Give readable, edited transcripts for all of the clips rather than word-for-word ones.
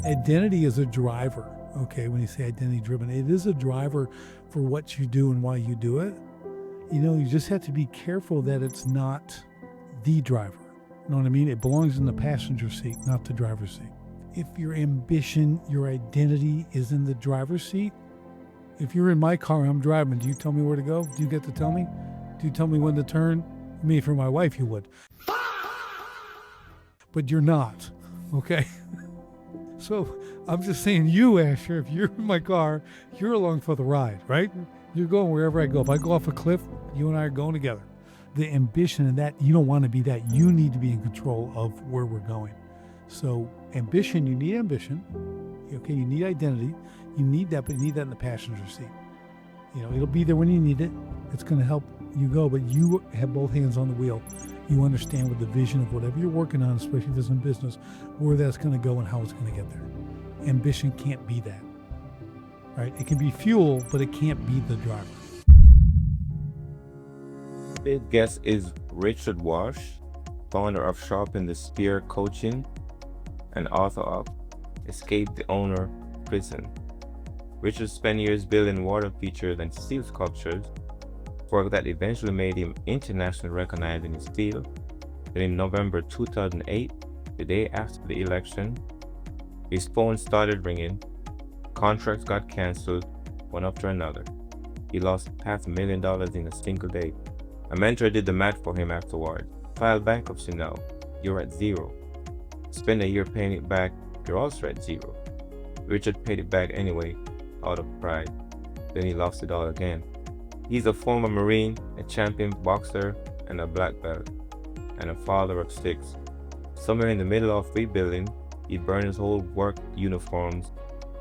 Identity is a driver, okay? When you say identity driven, it is a driver for what you do and why you do it. You just have to be careful that it's not the driver. You know what I mean? It belongs in the passenger seat, not the driver's seat. If your ambition, your identity is in the driver's seat, if you're in my car, I'm driving, do you tell me where to go? Do you get to tell me? Do you tell me when to turn? Me, for my wife, you would. But you're not, okay? So I'm just saying, you, Asher, if you're in my car, you're along for the ride, right? You're going wherever I go. If I go off a cliff, you and I are going together. The ambition and that, you don't want to be that. You need to be in control of where we're going. So ambition, you need ambition. Okay, you need identity. You need that, but you need that in the passenger seat. It'll be there when you need it. It's going to help you go, but you have both hands on the wheel. You understand with the vision of whatever you're working on, especially if it's in business, where that's going to go and how it's going to get there. Ambition can't be that, right? It can be fuel, but it can't be the driver. Today's guest is Richard Walsh, founder of Sharpened Impact coaching and author of Escape the Owner Prison. Richard spent years building water features and steel sculptures, work that eventually made him internationally recognized in his field. Then in November 2008, the day after the election, his phone started ringing, contracts got canceled, one after another. He lost $500,000 in a single day. A mentor did the math for him afterward. File bankruptcy now, you're at zero. Spend a year paying it back, you're also at zero. Richard paid it back anyway, out of pride. Then he lost it all again. He's a former Marine, a champion boxer, and a black belt, and a father of 6. Somewhere in the middle of rebuilding, he burned his whole work uniforms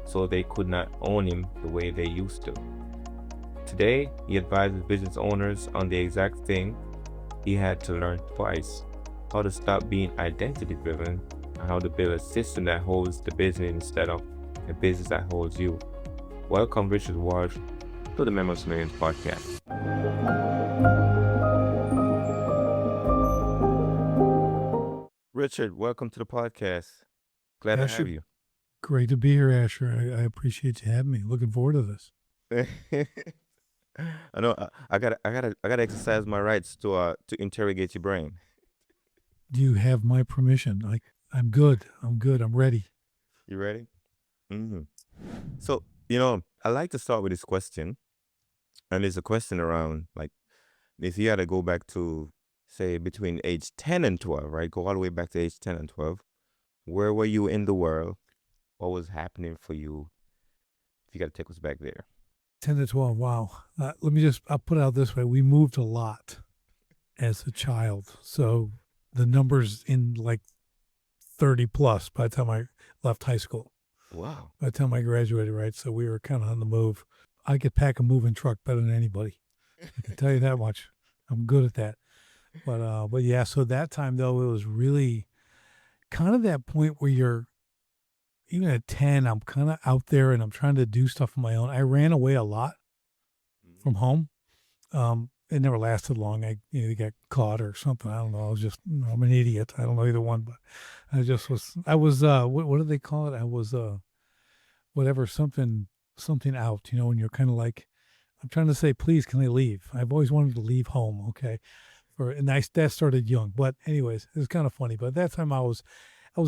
so they could not own him the way they used to. Today, he advises business owners on the exact thing he had to learn twice: how to stop being identity-driven and how to build a system that holds the business instead of a business that holds you. Welcome, Richard Walsh, to the Memoirs podcast. Richard, welcome to the podcast. Glad to have you. Great to be here, Asher. I appreciate you having me. Looking forward to this. I know I gotta exercise my rights to interrogate your brain. Do you have my permission? I'm good. I'm ready. You ready? Mm-hmm. So, I like to start with this question. And it's a question around, like, if you had to go back to, say, between age 10 and 12, right? Go all the way back to age 10 and 12. Where were you in the world? What was happening for you? If you got to take us back there. 10 to 12, wow. I'll put it out this way. We moved a lot as a child. So the numbers in like 30 plus by the time I left high school. Wow. By the time I graduated, right? So we were kind of on the move. I could pack a moving truck better than anybody. I can tell you that much. I'm good at that. But yeah, so that time though, it was really kind of that point where you're, even at 10, I'm kind of out there and I'm trying to do stuff on my own. I ran away a lot from home. It never lasted long. I got caught or something. I don't know. I was just, I'm an idiot. I don't know either one, but I was, what do they call it? I was, whatever, something out, when you're kind of like, I'm trying to say, please, can I leave? I've always wanted to leave home. Okay. That started young, but anyways, it was kind of funny. But at that time I was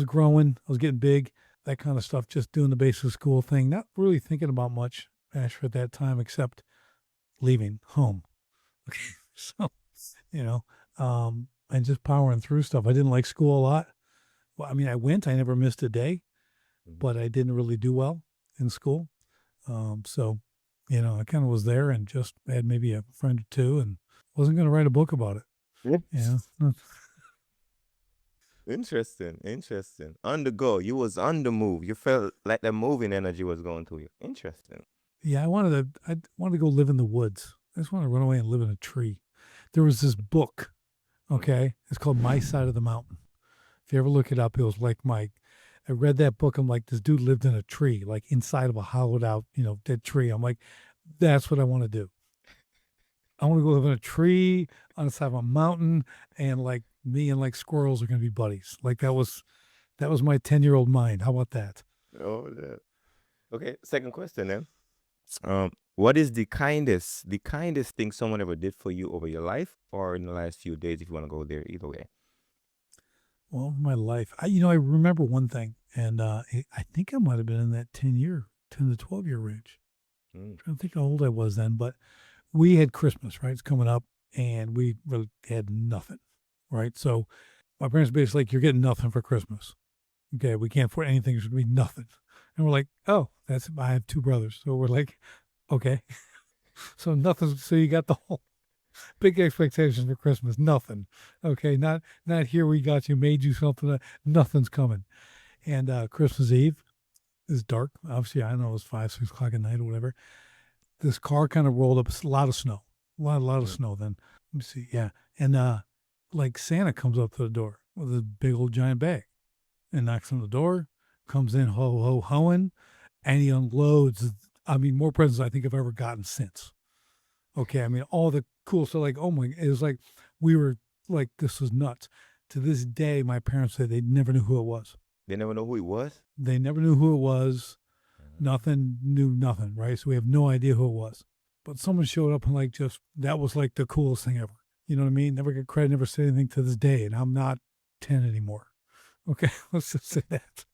growing, I was getting big, that kind of stuff, just doing the basic school thing, not really thinking about much, Asher, at that time, except leaving home. Okay. So, and just powering through stuff. I didn't like school a lot. Well, I mean, I never missed a day, but I didn't really do well in school. So, I kind of was there and just had maybe a friend or two and wasn't going to write a book about it. Yeah. Interesting. On the go. You was on the move. You felt like the moving energy was going through you. Interesting. Yeah, I wanted to go live in the woods. I just wanted to run away and live in a tree. There was this book, okay? It's called My Side of the Mountain. If you ever look it up, it was like I read that book. I'm like, this dude lived in a tree, like inside of a hollowed out, dead tree. I'm like, that's what I want to do. I want to go live in a tree on the side of a mountain, and like me and like squirrels are going to be buddies. Like that was my 10-year-old mind. How about that? Oh, yeah. Okay, second question then. What is the kindest thing someone ever did for you over your life or in the last few days, if you want to go there, either way? Well, my life, I remember one thing, and I think I might have been in that 10 to 12 year range. Mm. I don't think how old I was then, but we had Christmas, right? It's coming up, and we really had nothing, right? So my parents basically like, you're getting nothing for Christmas. Okay, we can't afford anything. There's gonna be nothing. And we're like, oh, I have two brothers. So we're like, okay. So nothing. So you got the whole big expectations for Christmas. Nothing. Okay, not here. We got you, made you something. Nothing's coming. And Christmas Eve is dark. Obviously, I don't know, it was 5, 6 o'clock at night or whatever. This car kind of rolled up. It's a lot of snow. A lot of Mm. snow. Then let me see. Yeah, and like Santa comes up to the door with a big old giant bag and knocks on the door. Comes in ho ho hoing, and he unloads. I mean, more presents I think I've ever gotten since. Okay, I mean, all the cool stuff. Like, oh my, it was like we were like, this was nuts. To this day, my parents say they never knew who it was. They never know who he was. They never knew who it was. Mhm. Nothing, knew nothing, right? So we have no idea who it was. But someone showed up and like just that was like the coolest thing ever. You know what I mean? Never get credit, never said anything to this day, and I'm not 10 anymore. Okay, let's just say that.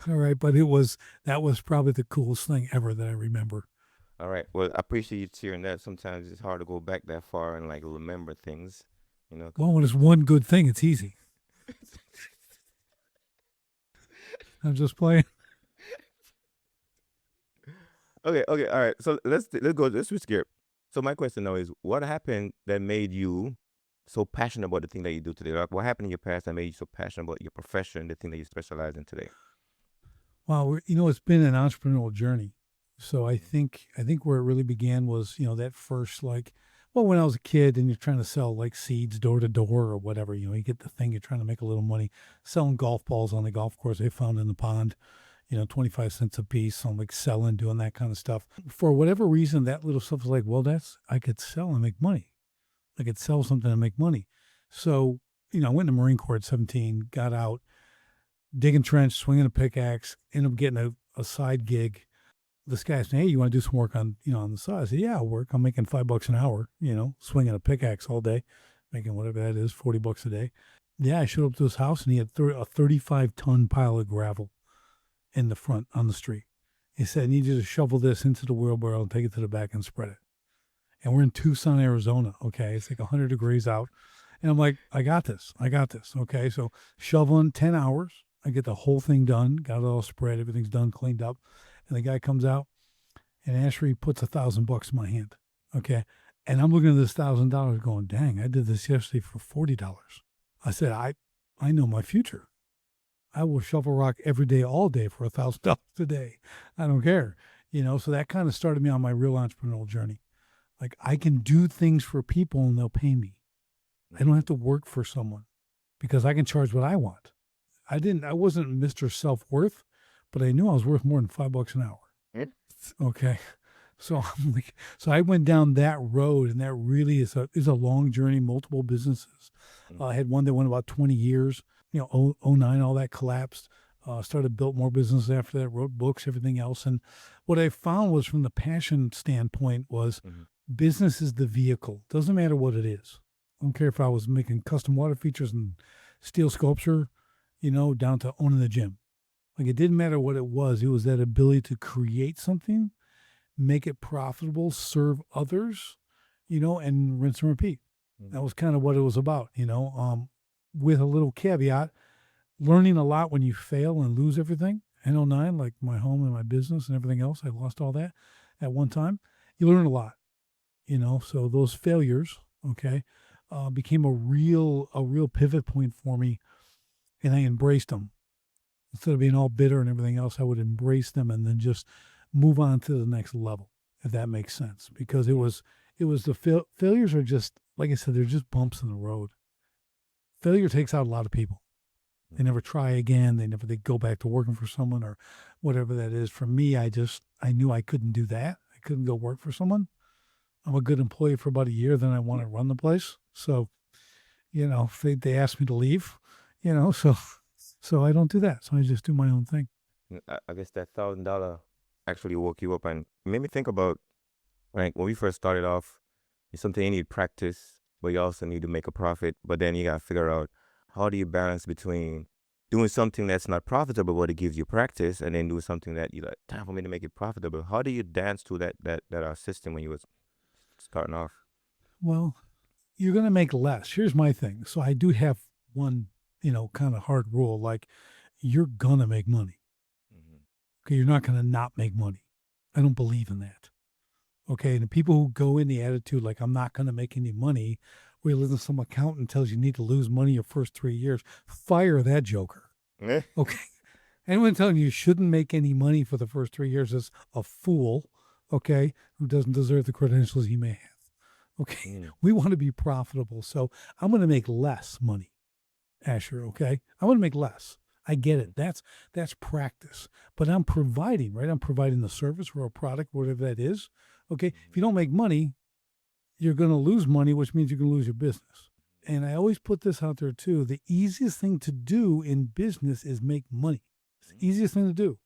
All right, but that was probably the coolest thing ever that I remember. All right. Well, I appreciate you sharing that. Sometimes it's hard to go back that far and like remember things, you know. Well, when it's one good thing, it's easy. I'm just playing. Okay, okay, all right. So let's switch gear. So my question now is, what happened that made you so passionate about the thing that you do today? Like, what happened in your past that made you so passionate about your profession, the thing that you specialize in today? Well, it's been an entrepreneurial journey. So I think where it really began was that first like, well, when I was a kid and you're trying to sell like seeds door to door or whatever, you get the thing, you're trying to make a little money selling golf balls on the golf course they found in the pond, 25 cents a piece. So I'm like selling, doing that kind of stuff. For whatever reason, that little stuff was like, well, I could sell and make money. I could sell something and make money. So, I went in the Marine Corps at 17, got out, digging trench, swinging a pickaxe, ended up getting a side gig. This guy said, hey, you want to do some work on the side? I said, yeah, I'll work. I'm making $5 an hour, swinging a pickaxe all day, making whatever that is, $40 a day. Yeah, I showed up to his house and he had a 35-ton pile of gravel in the front on the street. He said, I need you to shovel this into the wheelbarrow and take it to the back and spread it. And we're in Tucson, Arizona. Okay. It's like 100 degrees out. And I'm like, I got this. Okay. So shoveling 10 hours. I get the whole thing done, got it all spread. Everything's done, cleaned up. And the guy comes out and Ashley puts $1,000 in my hand. Okay. And I'm looking at this $1,000 going, dang, I did this yesterday for $40. I said, I know my future. I will shovel rock every day, all day for $1,000 a day. I don't care. So that kind of started me on my real entrepreneurial journey. Like I can do things for people and they'll pay me. I don't have to work for someone because I can charge what I want. I wasn't Mr. Self-Worth, but I knew I was worth more than $5 an hour. Mm. Okay. So I'm like, so I went down that road, and that really is a long journey, multiple businesses. I had one that went about 20 years, 09, all that collapsed. Built more business after that, wrote books, everything else. And what I found was from the passion standpoint was Mhm. business is the vehicle. Doesn't matter what it is. I don't care if I was making custom water features and steel sculpture, down to owning the gym. Like it didn't matter what it was. It was that ability to create something, make it profitable, serve others, and rinse and repeat. That was kind of what it was about, with a little caveat, learning a lot when you fail and lose everything. In '09, like my home and my business and everything else, I lost all that at one time. You learn a lot, so those failures, okay, became a real pivot point for me, and I embraced them. Instead of being all bitter and everything else, I would embrace them and then just move on to the next level, if that makes sense. Because it was the failures are just, like I said, they're just bumps in the road. Failure takes out a lot of people. They never try again. They go back to working for someone or whatever that is. For me, I knew I couldn't do that. I couldn't go work for someone. I'm a good employee for about a year. Then I want to run the place. So, if they asked me to leave, so I don't do that. So I just do my own thing. I guess that $1,000 actually woke you up and made me think about, like, when we first started off, it's something you need practice, but you also need to make a profit. But then you gotta figure out, how do you balance between doing something that's not profitable but it gives you practice, and then doing something that you like, time for me to make it profitable. How do you dance to that system when you was starting off? Well, you're going to make less. Here's my thing. So I do have one, kind of hard rule. Like, you're going to make money. Hmm. Okay. You're not going to not make money. I don't believe in that. Okay. And the people who go in the attitude, like, I'm not going to make any money, where you listen to some accountant tells you need to lose money your first 3 years, fire that joker. Eh? Okay. Anyone telling you shouldn't make any money for the first 3 years is a fool, okay, who doesn't deserve the credentials he may have. Okay. Mm. We want to be profitable. So I'm going to make less money, Asher, okay? I want to make less. I get it. That's practice. But I'm providing, right? I'm providing the service or a product, whatever that is. Okay. If you don't make money, you're going to lose money, which means you're going to lose your business. And I always put this out there too. The easiest thing to do in business is make money. It's the easiest thing to do.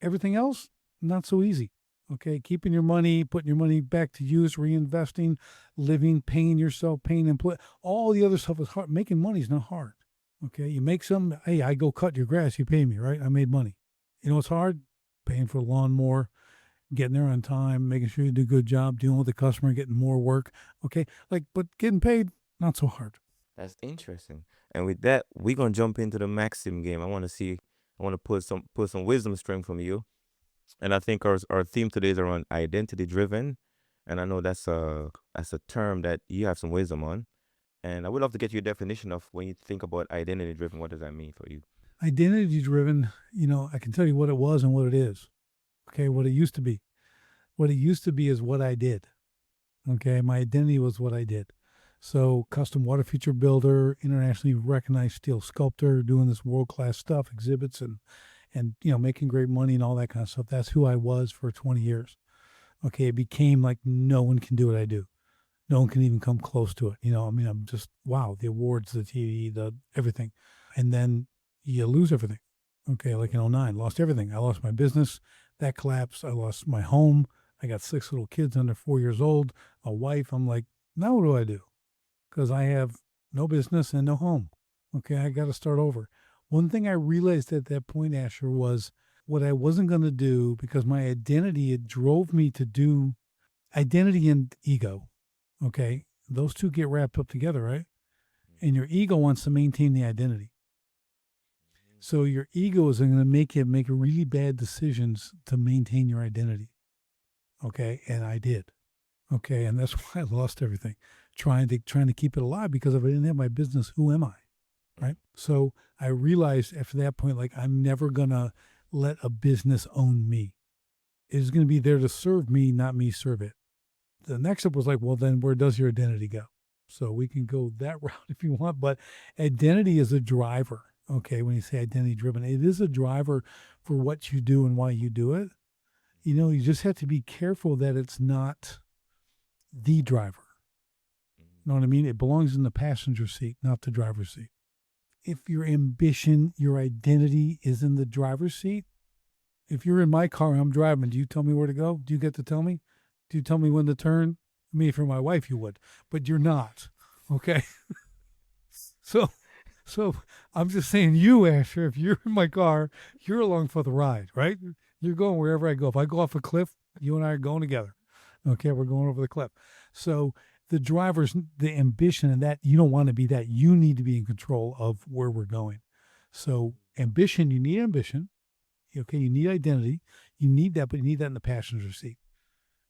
Everything else, not so easy. Okay, keeping your money, putting your money back to use, reinvesting, living, paying yourself, paying employee, all the other stuff is hard. Making money is not hard. Okay, you make some, hey, I go cut your grass, you pay me, right? I made money. You know what's hard? Paying for the lawnmower, getting there on time, making sure you do a good job, dealing with the customer, getting more work. Okay, but getting paid, not so hard. That's interesting. And with that, we're gonna jump into the Maxim game. I want to put some wisdom string from you. And I think our theme today is around identity driven. And I know that's a term that you have some wisdom on. And I would love to get your definition of, when you think about identity driven, what does that mean for you? Identity driven, I can tell you what it was and what it is. Okay, what it used to be. What it used to be is what I did. Okay, my identity was what I did. So, custom water feature builder, internationally recognized steel sculptor, doing this world class stuff, exhibits, and making great money and all that kind of stuff. That's who I was for 20 years. Okay, it became like no one can do what I do. No one can even come close to it. I'm just wow. The awards, the TV, the everything, and then you lose everything. Okay, like in '09, lost everything. I lost my business, that collapsed. I lost my home. I got 6 little kids under 4 years old, a wife. I'm like, now what do I do? Because I have no business and no home. Okay, I got to start over. One thing I realized at that point, Asher, was what I wasn't going to do, because my identity, it drove me to do identity and ego. Okay, those two get wrapped up together, right? And your ego wants to maintain the identity. So your ego is going to make you make really bad decisions to maintain your identity. Okay, and I did. Okay, and that's why I lost everything, trying to keep it alive, because if I didn't have my business, who am I? Right. So I realized after that point, like, I'm never gonna let a business own me. It is going to be there to serve me, not me serve it. The next step was like, well, then where does your identity go? So we can go that route if you want, but identity is a driver. Okay, when you say identity driven, it is a driver for what you do and why you do it. You just have to be careful that it's not the driver. You know what I mean? It belongs in the passenger seat, not the driver's seat. If your ambition, your identity is in the driver's seat, if you're in my car and I'm driving, do you tell me where to go? Do you get to tell me? Do you tell me when to turn? I mean, if you're my wife, you would, but you're not. Okay. So I'm just saying, you, Asher, if you're in my car, you're along for the ride, right? You're going wherever I go. If I go off a cliff, you and I are going together. Okay, we're going over the cliff. So the driver's, the ambition, and that, you don't want to be that. You need to be in control of where we're going. So ambition, you need ambition. Okay, you need identity. You need that, but you need that in the passenger seat.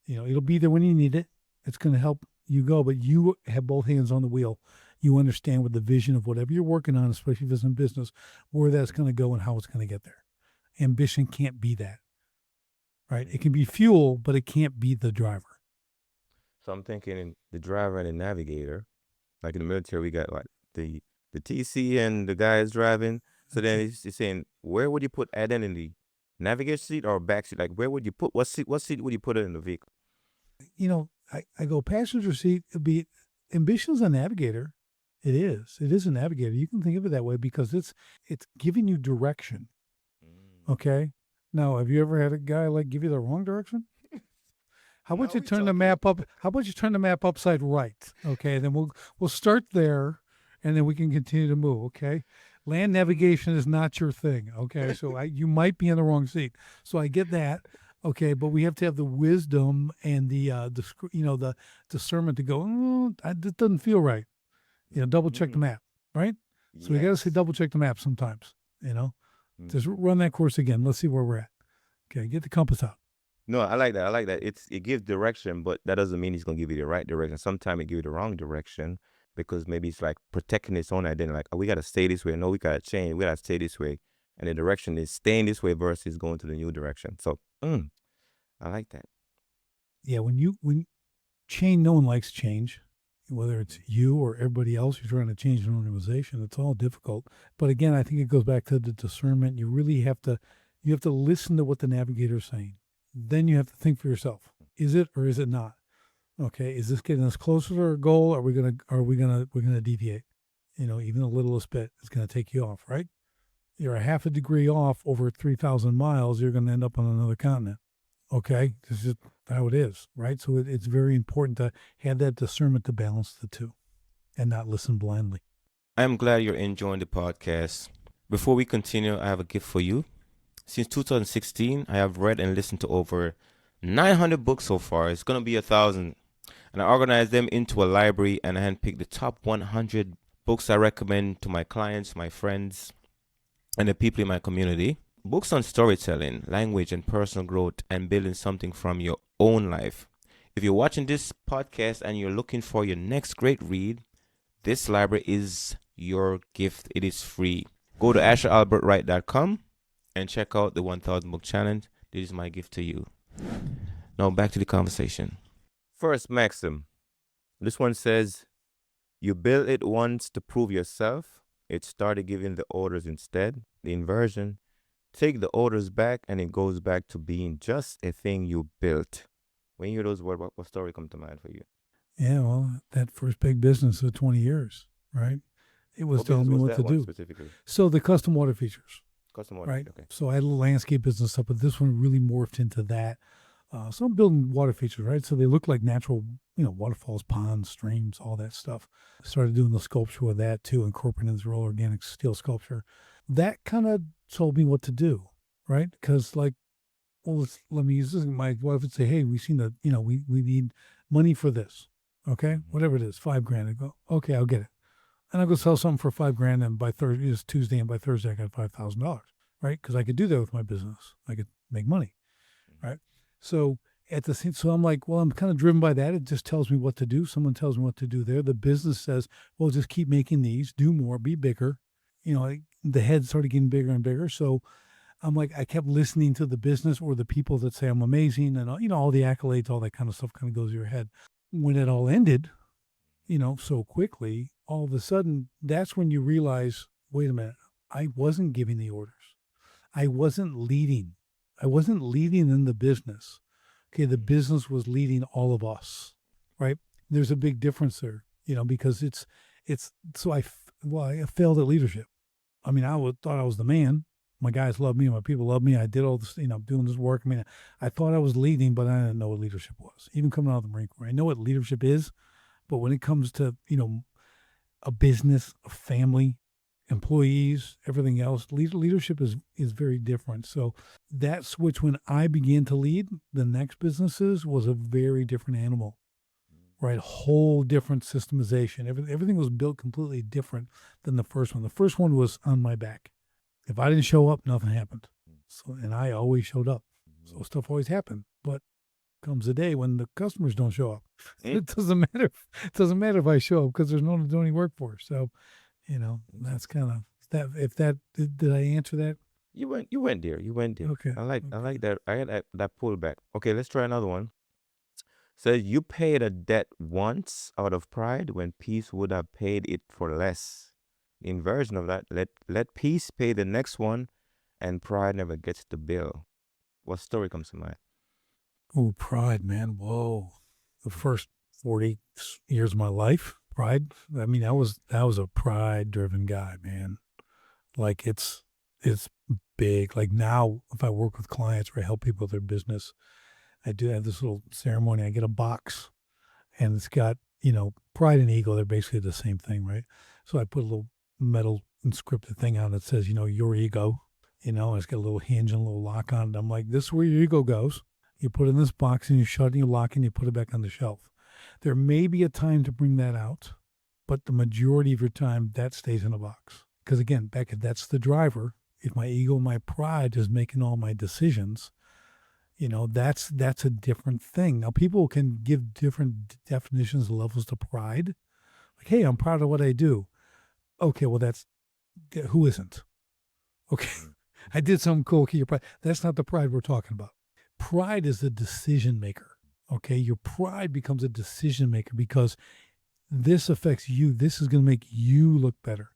It'll be there when you need it. It's going to help you go, but you have both hands on the wheel. You understand what the vision of whatever you're working on, especially if it's in business, where that's going to go and how it's going to get there. Ambition can't be that, right? It can be fuel, but it can't be the driver. So I'm thinking in the driver and the navigator. Like in the military, we got like the TC and the guy is driving. So then he's saying, where would you put identity? Navigator seat or back seat? Like, where would you put, what seat would you put it in the vehicle? I go passenger seat. It'd be ambition's a navigator. It is. It is a navigator. You can think of it that way because it's giving you direction. Okay. Now, have you ever had a guy like give you the wrong direction? How about Now you we turn the talking. map up? How about you turn the map upside right? Okay, then we'll start there, and then we can continue to move. Okay, land navigation is not your thing. Okay, so you might be in the wrong seat. So I get that. Okay, but we have to have the wisdom and the discernment to go. This doesn't feel right. Double check the Mhm. map, right? So we got to say Yes. double check the map sometimes. Just Mhm. run that course again. Let's see where we're at. Okay, get the compass out. No, I like that. I like that. It gives direction, but that doesn't mean he's gonna give you the right direction. Sometimes it give you the wrong direction because maybe it's like protecting its own identity. Like, oh, we gotta stay this way. No, we gotta change. We gotta stay this way. And the direction is staying this way versus going to the new direction. So, I like that. Yeah, when change, no one likes change, whether it's you or everybody else. You're trying to change an organization. It's all difficult. But again, I think it goes back to the discernment. You have to listen to what the navigator's saying. Then you have to think for yourself: is it or is it not? Okay, is this getting us closer to our goal? We're gonna deviate? Even the littlest bit is gonna take you off, right? You're a half a degree off over 3,000 miles. You're gonna end up on another continent. Okay, this is how it is, right? So it's very important to have that discernment to balance the two and not listen blindly. I'm glad you're enjoying the podcast. Before we continue, I have a gift for you. Since 2016, I have read and listened to over 900 books so far. It's gonna be 1,000. And I organized them into a library and I handpicked the top 100 books I recommend to my clients, my friends, and the people in my community. Books on storytelling, language, and personal growth, and building something from your own life. If you're watching this podcast and you're looking for your next great read, this library is your gift. It is free. Go to asheralbertwright.com and check out the 1000 Book Challenge. This is my gift to you. Now back to the conversation. First, Maxim. This one says, you build it once to prove yourself. It started giving the orders instead. The inversion, take the orders back and it goes back to being just a thing you built. When you hear those words, what story come to mind for you? Yeah, well, that first big business of 20 years, right? It was What business telling me was what that to one do. specifically? So the custom water features, Custom order. right? Okay. So I had a little landscape business stuff, but this one really morphed into that. So I'm building water features, right? So they look like natural, waterfalls, ponds, streams, all that stuff. I started doing the sculpture with that too, incorporating this real organic steel sculpture. That kind of told me what to do, right? Because let me use this. My wife would say, hey, we seen that, we need money for this. Okay. Whatever it is, $5,000. I go, okay, I'll get it. And I'll go sell something for $5,000. And by Thursday, it's Tuesday. And by Thursday, I got $5,000, right? Because I could do that with my business. I could make money, right? So so I'm like, well, I'm kind of driven by that. It just tells me what to do. Someone tells me what to do there. The business says, well, just keep making these, do more, be bigger. The head started getting bigger and bigger. So I'm like, I kept listening to the business or the people that say I'm amazing and, all the accolades, all that kind of stuff kind of goes to your head. When it all ended, so quickly, all of a sudden, that's when you realize, wait a minute, I wasn't giving the orders. I wasn't leading. I wasn't leading in the business. Okay, the business was leading all of us, right? There's a big difference there, because so I failed at leadership. I mean, thought I was the man. My guys love me. My people love me. I did all this, doing this work. I mean, I thought I was leading, but I didn't know what leadership was. Even coming out of the Marine Corps, I know what leadership is, but when it comes to, a business, a family, employees, everything else, leadership is very different. So that switch when I began to lead the next businesses was a very different animal, right? Whole different systemization. Everything was built completely different than the first one. The first one was on my back. If I didn't show up, nothing happened. So, and I always showed up. So stuff always happened. But comes a day when the customers don't show up. It doesn't matter. It doesn't matter if I show up because there's no one to do any work for. So, that's kind of that. If that did I answer that? You went there. You went there. Okay. I like that. I had that pullback. Okay, let's try another one. So you paid a debt once out of pride when peace would have paid it for less. The inversion of that, let peace pay the next one, and pride never gets the bill. What story comes to mind? Oh, pride, man. Whoa. The first 40 years of my life, pride. I mean, that was a pride driven guy, man. Like it's big. Like now, if I work with clients or I help people with their business, I do have this little ceremony. I get a box and it's got, pride and ego. They're basically the same thing, right? So I put a little metal inscripted thing on that says, your ego, and it's got a little hinge and a little lock on it. I'm like, this is where your ego goes. You put it in this box and you shut it and you lock it and you put it back on the shelf. There may be a time to bring that out, but the majority of your time that stays in a box. Because again, Becca, that's the driver. If my ego, my pride is making all my decisions, that's a different thing. Now, people can give different definitions, levels to pride. Like, hey, I'm proud of what I do. Okay, well, who isn't? Okay, I did something cool. Okay, your pride. That's not the pride we're talking about. Pride is a decision maker. Okay, your pride becomes a decision maker because this affects you. This is going to make you look better.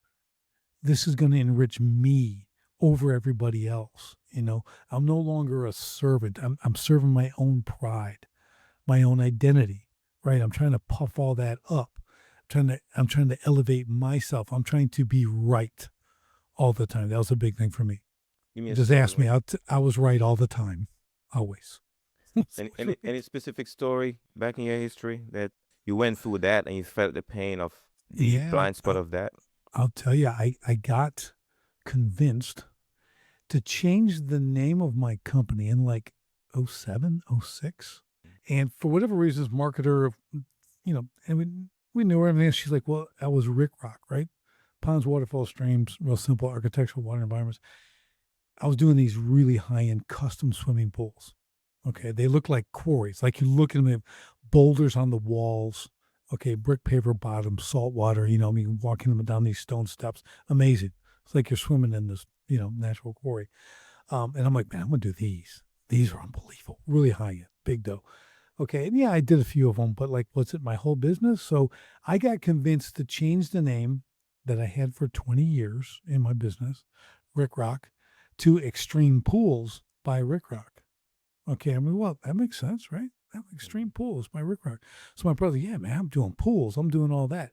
This is going to enrich me over everybody else. I'm no longer a servant. I'm serving my own pride, my own identity, right? I'm trying to puff all that up. I'm trying to elevate myself. I'm trying to be right all the time. That was a big thing for me. Just ask me. I was right all the time, always. Any specific story back in your history that you went through that and you felt the pain of the blind spot of that? I'll tell you, I got convinced to change the name of my company in like 07, 06. And for whatever reasons, marketer, and we knew her, everything. She's like, well, I was Rick Rock, right? Ponds, waterfalls, streams, real simple architectural water environments. I was doing these really high-end custom swimming pools. Okay, they look like quarries. Like you look at them, they have boulders on the walls. Okay, brick paver bottom, salt water. Walking them down these stone steps. Amazing. It's like you're swimming in this, natural quarry. And I'm like, man, I'm gonna do these. These are unbelievable. Really high end, big dough. Okay, and yeah, I did a few of them, but like, what's it? My whole business. So I got convinced to change the name that I had for 20 years in my business, Rick Rock, to Extreme Pools by Rick Rock. Okay, I mean, well, that makes sense, right? Extreme Pools by Rick Rock. So my brother, yeah, man, I'm doing pools. I'm doing all that.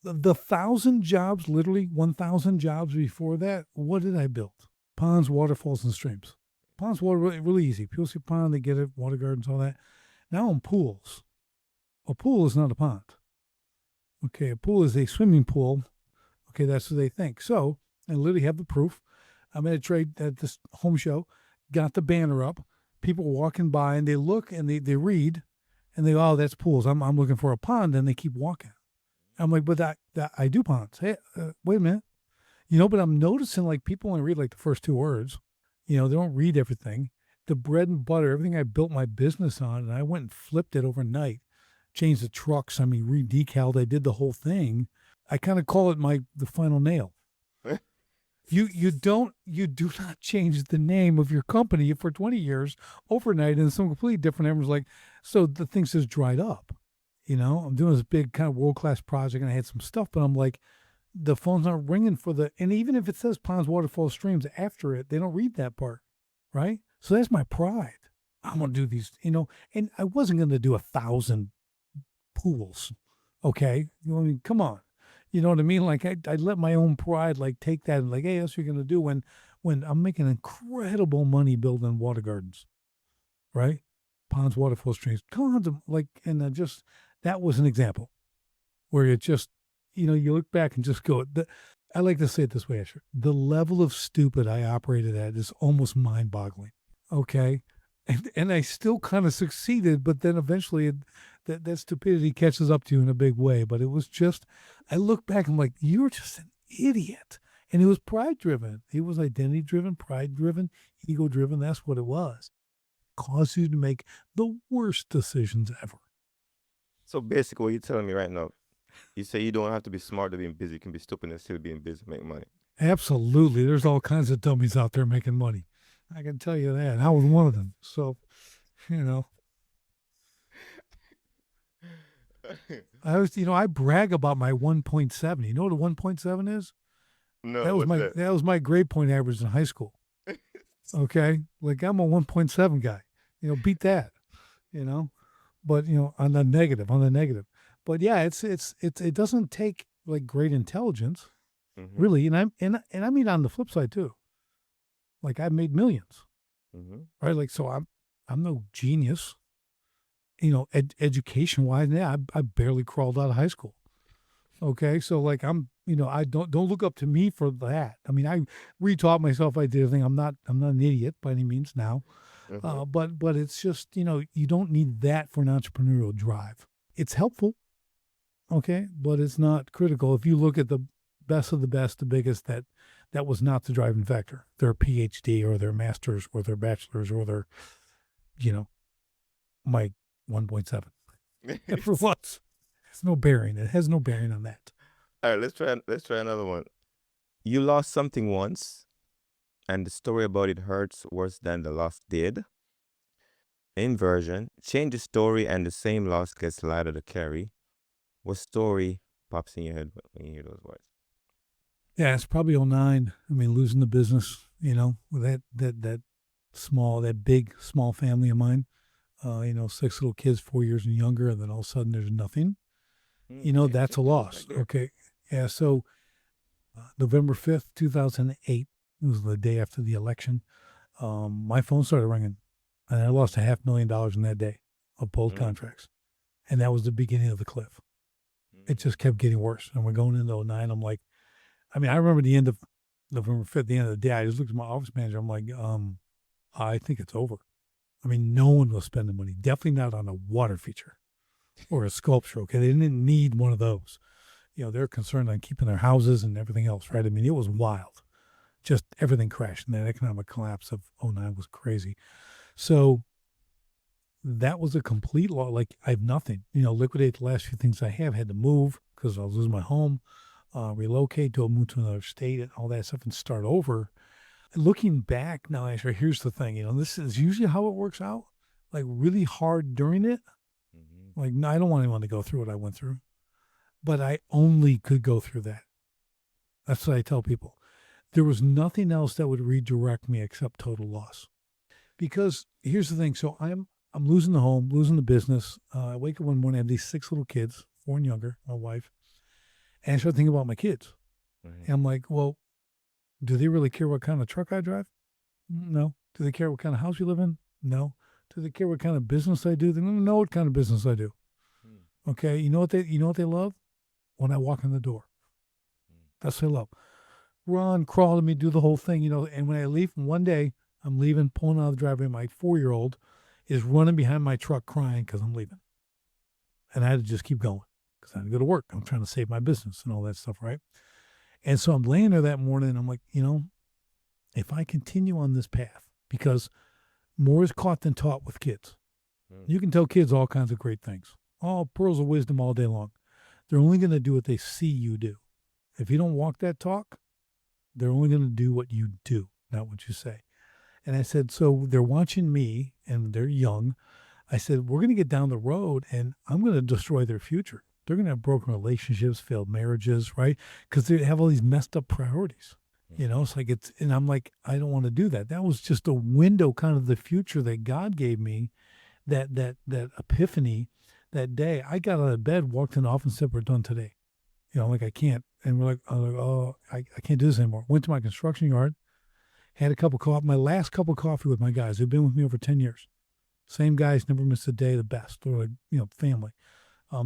The 1,000 jobs, literally 1,000 jobs before that, what did I build? Ponds, waterfalls, and streams. Ponds, water, really, really easy. People see pond, they get it, water gardens, all that. Now I'm pools. A pool is not a pond. Okay, a pool is a swimming pool. Okay, that's what they think. So I literally have the proof. I'm at a trade at this home show, got the banner up. People walking by and they look and they read and they go, oh, that's pools. I'm looking for a pond, and they keep walking. I'm like, but that I do ponds. Hey, wait a minute. But I'm noticing like people only read like the first two words. They don't read everything. The bread and butter, everything I built my business on, and I went and flipped it overnight. Changed the trucks. I mean, re-decaled. I did the whole thing. I kind of call it the final nail. You do not change the name of your company for 20 years overnight and some completely different. Everyone's like, so the thing's just dried up. I'm doing this big kind of world-class project and I had some stuff, but I'm like, the phone's not ringing and even if it says ponds, waterfalls, streams after it, they don't read that part, right? So that's my pride. I'm going to do these, and I wasn't going to do 1,000 pools. Okay. I mean, come on. You know what I mean? Like I let my own pride like take that and like, hey, that's what you're going to do when I'm making incredible money building water gardens, right? Ponds, waterfalls, streams, tons of that was an example where it just, you look back and just go, I like to say it this way, Asher. The level of stupid I operated at is almost mind boggling. Okay. And I still kind of succeeded, but then eventually that stupidity catches up to you in a big way. But it was just, I look back and I'm like, you're just an idiot. And it was pride driven. It was identity driven, pride driven, ego driven. That's what it was. It caused you to make the worst decisions ever. So basically what you're telling me right now, you say you don't have to be smart to be busy. You can be stupid and still being busy, make money. Absolutely. There's all kinds of dummies out there making money. I can tell you that. I was one of them. So, I brag about my 1.7. You know what a 1.7 is? No, that was my grade point average in high school. Okay. Like I'm a 1.7 guy, beat that, but on the negative, but yeah, it doesn't take like great intelligence really. And I mean, on the flip side too, Like I've made millions, Mm-hmm. right? Like, so I'm no genius, education wise. Yeah, I barely crawled out of high school. Okay. So like I don't look up to me for that. I mean, I retaught myself. I did everything. I'm not an idiot by any means now. Mm-hmm. But it's just, you don't need that for an entrepreneurial drive. It's helpful. Okay. But it's not critical. If you look at the best of the best, the biggest, that was not the driving factor. Their PhD or their master's or their bachelor's or their, you know, my 1.7. For once, it's no bearing. It has no bearing on that. All right, let's try another one. You lost something once, and the story about it hurts worse than the loss did. Inversion, change the story and the same loss gets lighter to carry. What story pops in your head when you hear those words? Yeah, it's probably '09. I mean, losing the business, with that big, small family of mine, 6 little kids, 4 years and younger, and then all of a sudden there's nothing. That's a loss. Right there. Okay. Yeah. So November 5th, 2008, it was the day after the election. My phone started ringing, and I lost $500,000 in that day of both contracts. And that was the beginning of the cliff. It just kept getting worse. And we're going into '09. I'm like, I remember the end of November 5th, the end of the day, I just looked at my office manager. I'm like, I think it's over. I mean, no one was spending money. Definitely not on a water feature or a sculpture. Okay. They didn't need one of those. They're concerned on keeping their houses and everything else, right? I mean, it was wild. Just everything crashed. And that economic collapse of '09 was crazy. So that was a complete loss. Like I have nothing, liquidate the last few things I have, had to move because I was losing my home, relocate to move to another state and all that stuff and start over. Looking back now, Asher, here's the thing, this is usually how it works out. Like really hard during it. Mm-hmm. Like, no, I don't want anyone to go through what I went through, but I only could go through that. That's what I tell people. There was nothing else that would redirect me except total loss. Because here's the thing. So I'm losing the home, losing the business. I wake up one morning, I have these 6 little kids, 4 and younger, my wife, and I start thinking about my kids. Mm-hmm. And I'm like, well, do they really care what kind of truck I drive? No. Do they care what kind of house you live in? No. Do they care what kind of business I do? They don't know what kind of business I do. Okay. You know what they love? When I walk in the door. That's what they love. Run, crawl to me, do the whole thing, and when I leave, one day I'm leaving, pulling out of the driveway, my 4-year-old is running behind my truck crying because I'm leaving. And I had to just keep going because I had to go to work. I'm trying to save my business and all that stuff, right? And so I'm laying there that morning and I'm like, if I continue on this path, because more is caught than taught with kids. You can tell kids all kinds of great things, all pearls of wisdom all day long. They're only going to do what they see you do. If you don't walk that talk, they're only going to do what you do, not what you say. And I said, so they're watching me and they're young. I said, we're going to get down the road and I'm going to destroy their future. They're going to have broken relationships, failed marriages, right? Because they have all these messed up priorities. It's like and I'm like, I don't want to do that. That was just a window kind of the future that God gave me, that epiphany that day. I got out of bed, walked in the office and said, we're done today. Like I can't. And we're like, oh, I can't do this anymore. Went to my construction yard, had a cup of coffee, my last cup of coffee with my guys who've been with me over 10 years. Same guys, never missed a day, the best. They're like, family.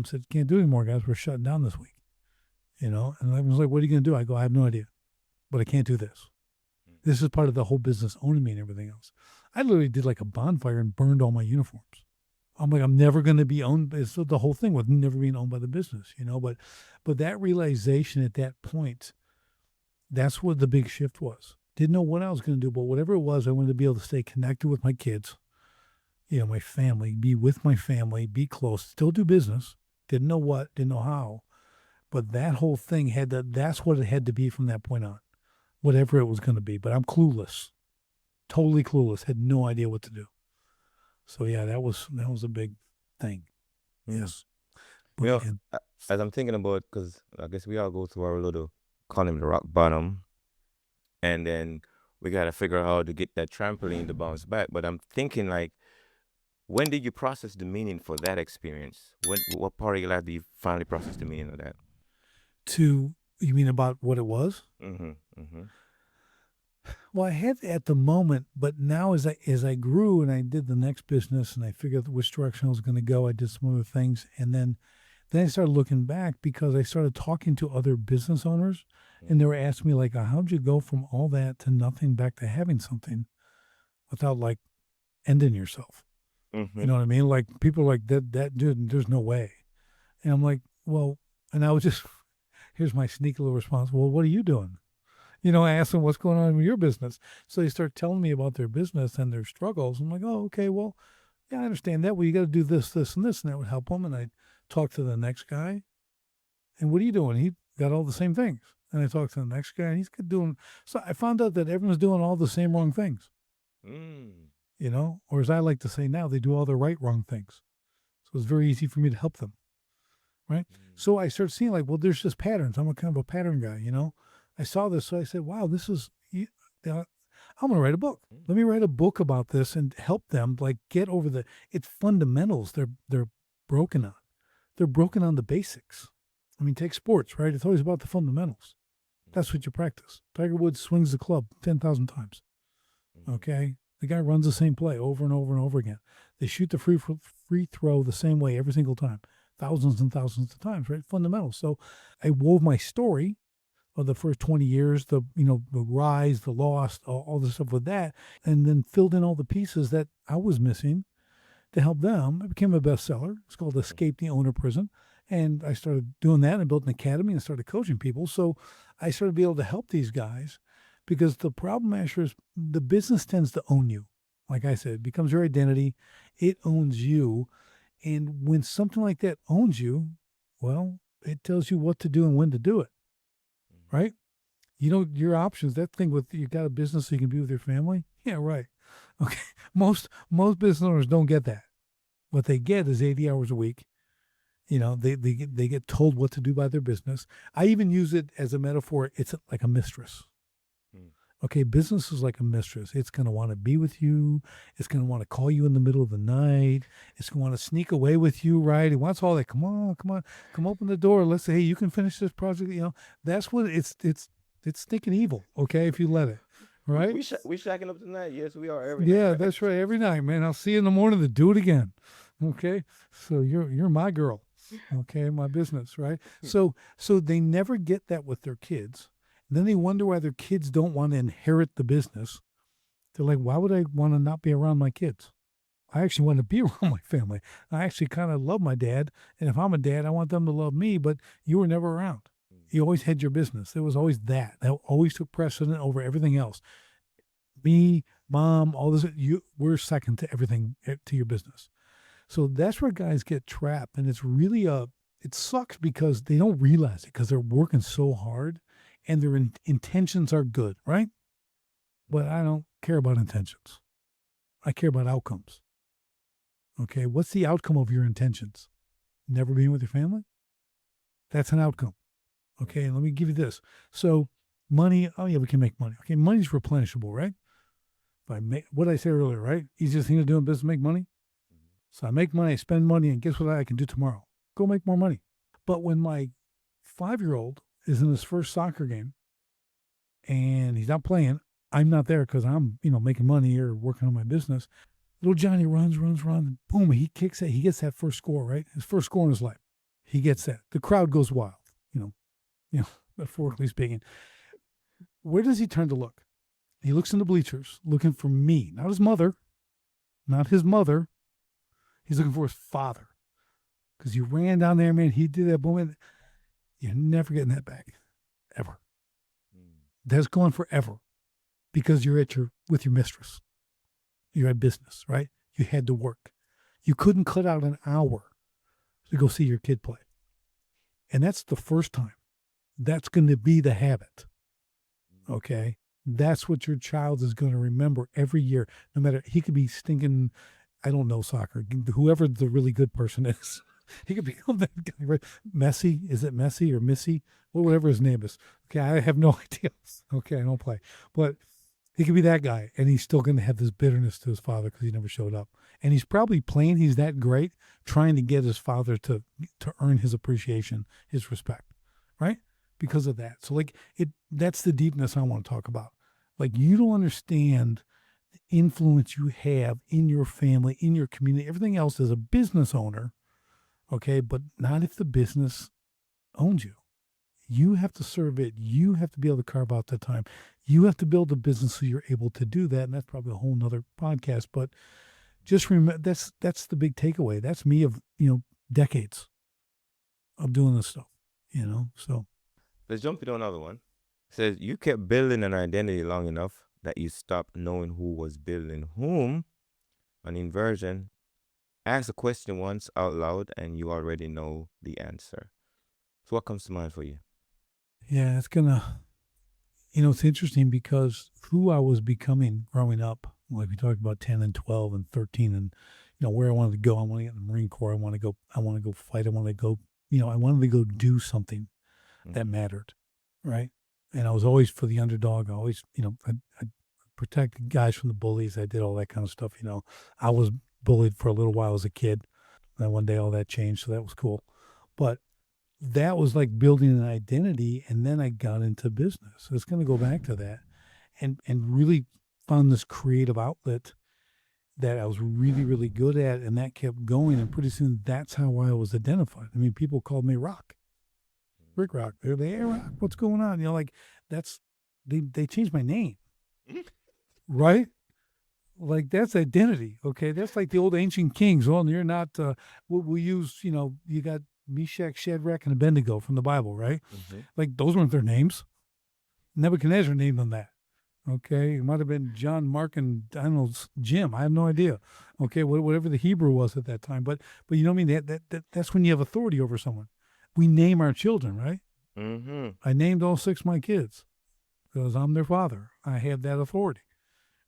Said, can't do it anymore, guys. We're shutting down this week. And I was like, what are you going to do? I go, I have no idea, but I can't do this. This is part of the whole business owning me and everything else. I literally did like a bonfire and burned all my uniforms. I'm like, I'm never going to be owned. It's the whole thing with never being owned by the business, but that realization at that point, that's what the big shift was. Didn't know what I was going to do, but whatever it was, I wanted to be able to stay connected with my kids, my family, be with my family, be close, still do business. Didn't know what, didn't know how, but that whole thing that's what it had to be from that point on, whatever it was going to be. But I'm clueless, totally clueless, had no idea what to do. So yeah, that was a big thing. Yes. But, as I'm thinking about, because I guess we all go through our little, call him the rock bottom, and then we got to figure out how to get that trampoline to bounce back. But I'm thinking like, when did you process the meaning for that experience? What part of your life do you finally process the meaning of that? You mean about what it was? Mm-hmm. Mm-hmm. Well, I had at the moment, but now as I grew and I did the next business and I figured out which direction I was going to go, I did some other things, and then I started looking back because I started talking to other business owners, and they were asking me like, "How'd you go from all that to nothing back to having something without like ending yourself?" You Mm-hmm. know what I mean? Like people are like that dude, there's no way. And I'm like, well, and I was just here's my sneaky little response. Well, what are you doing? I asked them what's going on with your business. So they start telling me about their business and their struggles. I'm like, oh, okay, well, yeah, I understand that. Well, you got to do this, this, and this, and that would help them. And I talked to the next guy, and what are you doing? He got all the same things. And I talked to the next guy, and he's doing. So I found out that everyone's doing all the same wrong things, Mm. or as I like to say now, they do all the right wrong things. So it's very easy for me to help them, right? So I started seeing like, well, there's just patterns. I'm a kind of a pattern guy. I saw this, so I said, wow, this is. I'm going to write a book. Let me write a book about this and help them like get over it's fundamentals. They're broken on. They're broken on the basics. I mean, take sports, right? It's always about the fundamentals. That's what you practice. Tiger Woods swings the club 10,000 times. Okay, the guy runs the same play over and over and over again. They shoot the free throw the same way every single time, thousands and thousands of times, right? Fundamentals. So I wove my story of the first 20 years, the rise, the loss, all the stuff with that, and then filled in all the pieces that I was missing to help them. It became a bestseller. It's called Escape the Owner Prison. And I started doing that and built an academy and started coaching people. So I started to be able to help these guys because the problem, Asher, is the business tends to own you. Like I said, it becomes your identity. It owns you. And when something like that owns you, well, it tells you what to do and when to do it. Right? Your options, that thing with you got a business so you can be with your family. Yeah, right. Okay. Most business owners don't get that. What they get is 80 hours a week. They get told what to do by their business. I even use it as a metaphor. It's like a mistress. Okay, business is like a mistress. It's going to want to be with you. It's going to want to call you in the middle of the night. It's going to want to sneak away with you, right? It wants all that. Come on, come open the door. Let's say, hey, you can finish this project. That's what it's sneaking evil. Okay, if you let it, right? We shacking up tonight. Yes, we are every Yeah, night. that's right. Every night, man. I'll see you in the morning to do it again. Okay, so you're my girl. Okay, my business, right? So they never get that with their kids. Then they wonder why their kids don't want to inherit the business. They're like, why would I want to not be around my kids? I actually want to be around my family. I actually kind of love my dad. And if I'm a dad, I want them to love me, but you were never around. You always had your business. There was always that. That always took precedent over everything else. Me, mom, all this, we're second to everything, to your business. So that's where guys get trapped. And it's really it sucks because they don't realize it because they're working so hard and their intentions are good, right? But I don't care about intentions. I care about outcomes. Okay, what's the outcome of your intentions? Never being with your family? That's an outcome. Okay, and let me give you this. So money, oh yeah, we can make money. Okay, money's replenishable, right? If I make, what did I say earlier, right? Easiest thing to do in business, make money. So I make money, I spend money, and guess what I can do tomorrow? Go make more money. But when my 5-year-old is in his first soccer game and he's not playing, I'm not there because I'm, making money or working on my business. Little Johnny runs, and boom, he kicks it. He gets that first score, right? His first score in his life. He gets that. The crowd goes wild, metaphorically speaking. Where does he turn to look? He looks in the bleachers looking for me, not his mother, not his mother. He's looking for his father because you ran down there, man. He did that, boom. You're never getting that back, ever. That's gone forever because you're with your mistress. You're at business, right? You had to work. You couldn't cut out an hour to go see your kid play. And that's the first time. That's going to be the habit. Okay? That's what your child is going to remember every year. No matter, he could be stinking, I don't know soccer, whoever the really good person is. He could become that guy, right? Messi, is it Messi or Missy? Well, whatever his name is. Okay, I have no idea. Okay, I don't play. But he could be that guy, and he's still going to have this bitterness to his father because he never showed up. And he's probably playing, he's that great, trying to get his father to earn his appreciation, his respect, right? Because of that. So, that's the deepness I want to talk about. Like, you don't understand the influence you have in your family, in your community, everything else as a business owner, okay, but not if the business owns you. You have to serve it. You have to be able to carve out the time. You have to build a business so you're able to do that. And that's probably a whole nother podcast. But just remember, that's the big takeaway. That's me of, decades of doing this stuff, So Let's jump into another one. It says you kept building an identity long enough that you stopped knowing who was building whom. An inversion. Ask a question once out loud and you already know the answer. So what comes to mind for you? yeah, it's gonna, it's interesting because who I was becoming growing up, like we talked about 10 and 12 and 13 and, where I wanted to go. I want to get in the Marine Corps. I want to go fight. I want to go, I wanted to go do something that mattered. Right. And I was always for the underdog. I always, I protected guys from the bullies. I did all that kind of stuff. I was bullied for a little while as a kid. And one day all that changed. So that was cool. But that was like building an identity. And then I got into business. So it's going to go back to that and really found this creative outlet that I was really, really good at. And that kept going. And pretty soon that's how I was identified. I mean, people called me Rock. Rick Rock. They're like, hey, Rock, what's going on? They changed my name. Right? Like, that's identity. Okay. That's like the old ancient kings. Well, you're not, we use, you got Meshach, Shadrach, and Abednego from the Bible, right? Mm-hmm. Like, those weren't their names. Nebuchadnezzar named them that. Okay. It might have been John, Mark, and I don't know, Jim. I have no idea. Okay. Whatever the Hebrew was at that time. But you know what I mean? That's when you have authority over someone. We name our children, right? Mm-hmm. I named all 6 of my kids because I'm their father. I have that authority,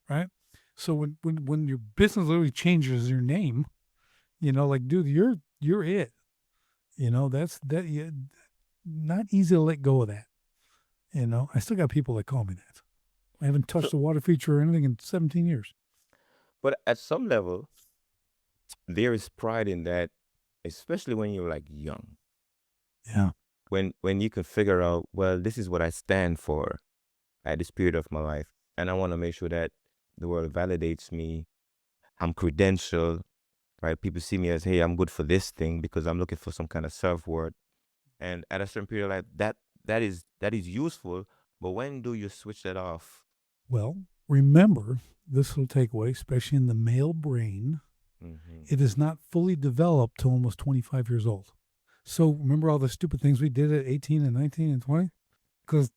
right? So when your business literally changes your name, like, dude, you're it. That's not easy to let go of that. I still got people that call me that. I haven't touched a water feature or anything in 17 years. But at some level, there is pride in that, especially when you're like young. Yeah. When you can figure out, well, this is what I stand for at this period of my life. And I want to make sure that the world validates me. I'm credentialed, right? People see me as, hey, I'm good for this thing because I'm looking for some kind of self-worth. And at a certain period of life, that is useful. But when do you switch that off? Well, remember this little takeaway, especially in the male brain, it is not fully developed till almost 25 years old. So remember all the stupid things we did at 18 and 19 and 20? Because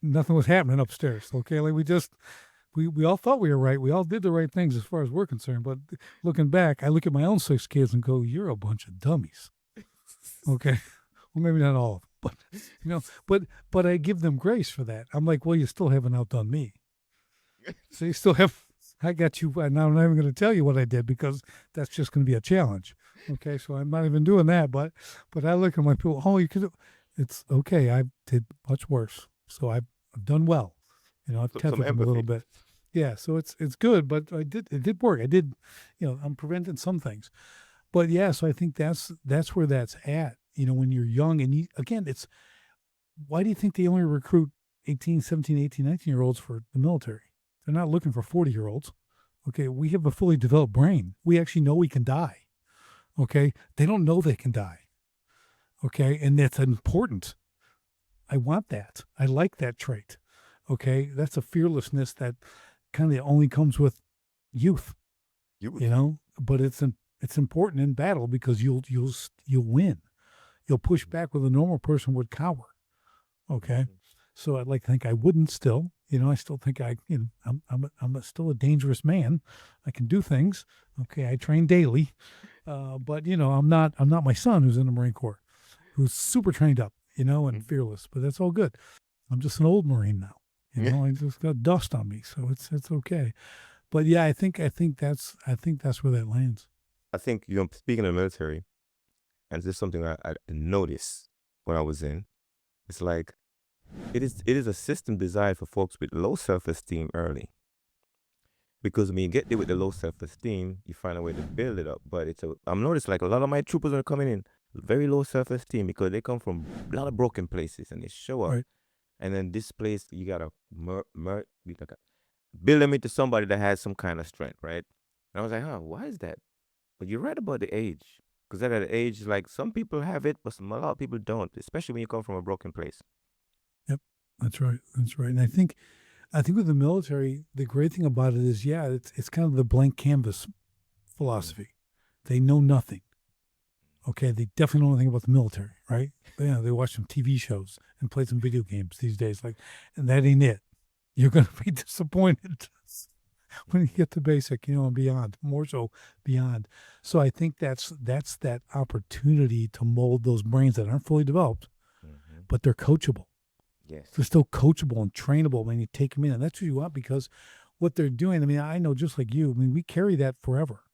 nothing was happening upstairs, okay? Like, we all thought we were right. We all did the right things as far as we're concerned. But looking back, I look at my own 6 kids and go, you're a bunch of dummies. Okay? Well, maybe not all of them, but I give them grace for that. I'm like, well, you still haven't outdone me. So you still have, I got you. Now I'm not even going to tell you what I did because that's just going to be a challenge. Okay, so I'm not even doing that. But I look at my people. Oh, you could. It's okay. I did much worse. So I've done well. I've tested them a little bit. Yeah. So it's good. But it did work. I did. I'm preventing some things. But yeah. So I think that's where that's at. When you're young and again, it's why do you think they only recruit 18, 17, 18, 19-year-olds for the military? They're not looking for 40-year-olds. Okay, we have a fully developed brain. We actually know we can die. Okay, they don't know they can die. Okay, and that's important. I want that. I like that trait. Okay, that's a fearlessness that kind of only comes with youth. But it's important in battle because you'll win. You'll push back where the normal person would cower. Okay, so I'd like to think I wouldn't still. I still think I'm still a dangerous man. I can do things. Okay, I train daily, but I'm not my son who's in the Marine Corps, who's super trained up, and fearless. But that's all good. I'm just an old Marine now. I just got dust on me, so it's okay. But yeah, I think that's where that lands. I think speaking of the military, and this is something I noticed when I was in. It's like it is a system designed for folks with low self-esteem early. Because when you get there with the low self-esteem, you find a way to build it up. But I'm noticed like a lot of my troopers are coming in very low self-esteem because they come from a lot of broken places and they show up. Right. and then this place you gotta you gotta build them into somebody that has some kind of strength, right? And I was like, huh, why is that? But you're right about the age, because at that age, like some people have it, but a lot of people don't, especially when you come from a broken place. Yep, that's right. That's right. And I think with the military, the great thing about it is, yeah, it's kind of the blank canvas philosophy. They know nothing. Okay, they definitely know nothing about the military, right? They watch some TV shows and play some video games these days, like, and that ain't it. You're going to be disappointed when you get to basic, and beyond, more so beyond. So I think that's that opportunity to mold those brains that aren't fully developed, but they're coachable. Yes. They're still coachable and trainable when you take them in, and that's what you want, because what they're doing. I mean, I know just like you. I mean, we carry that forever.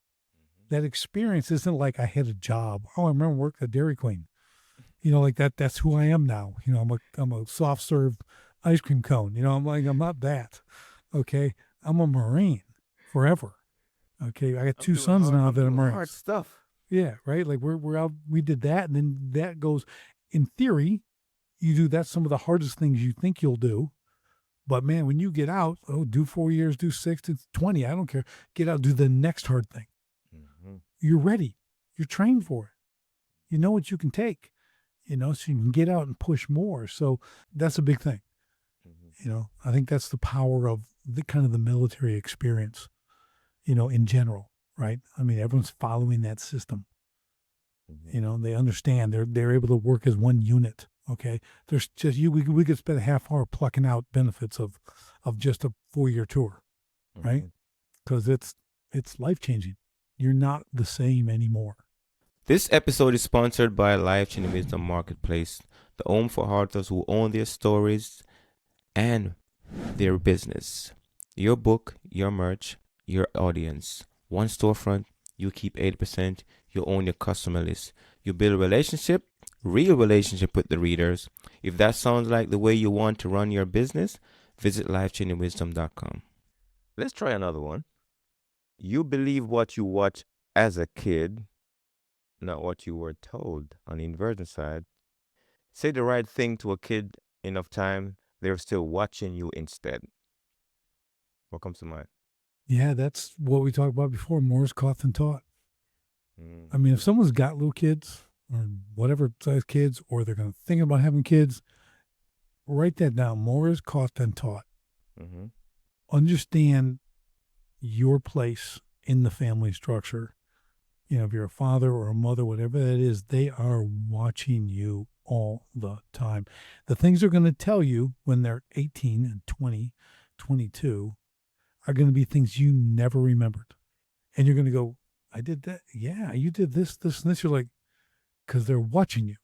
That experience isn't like I had a job. Oh, I remember working at Dairy Queen. Like that. That's who I am now. I'm a soft serve ice cream cone. I'm not that. Okay, I'm a Marine forever. Okay, I got two sons now that are Marines. Hard stuff. Yeah, right. Like we're out. We did that, and then that goes. In theory, you do that's some of the hardest things you think you'll do. But man, when you get out, do 4 years, do 6 to 20. I don't care. Get out, do the next hard thing. You're ready. You're trained for it. You know what you can take, so you can get out and push more. So that's a big thing. I think that's the power of the kind of the military experience, in general, right? I mean, everyone's following that system. They understand they're able to work as one unit. Okay. There's just we could spend a half hour plucking out benefits of just a 4-year tour, right? Because it's life-changing. You're not the same anymore. This episode is sponsored by Life Changing Wisdom Marketplace, the home for authors who own their stories and their business. Your book, your merch, your audience. One storefront, you keep 80%, you own your customer list. You build a real relationship with the readers. If that sounds like the way you want to run your business, visit lifechangingwisdom.com. Let's try another one. You believe what you watch as a kid, not what you were told. On the inversion side, say the right thing to a kid enough time, they're still watching you instead. What comes to mind? Yeah, that's what we talked about before. More is caught than taught. I mean, if someone's got little kids or whatever size kids, or they're going to think about having kids, write that down. More is caught than taught. Understand your place in the family structure. If you're a father or a mother, whatever that is, they are watching you all the time. The things they're going to tell you when they're 18 and 20, 22 are going to be things you never remembered. And you're going to go, I did that. Yeah, you did this, this, and this. You're like, because they're watching you.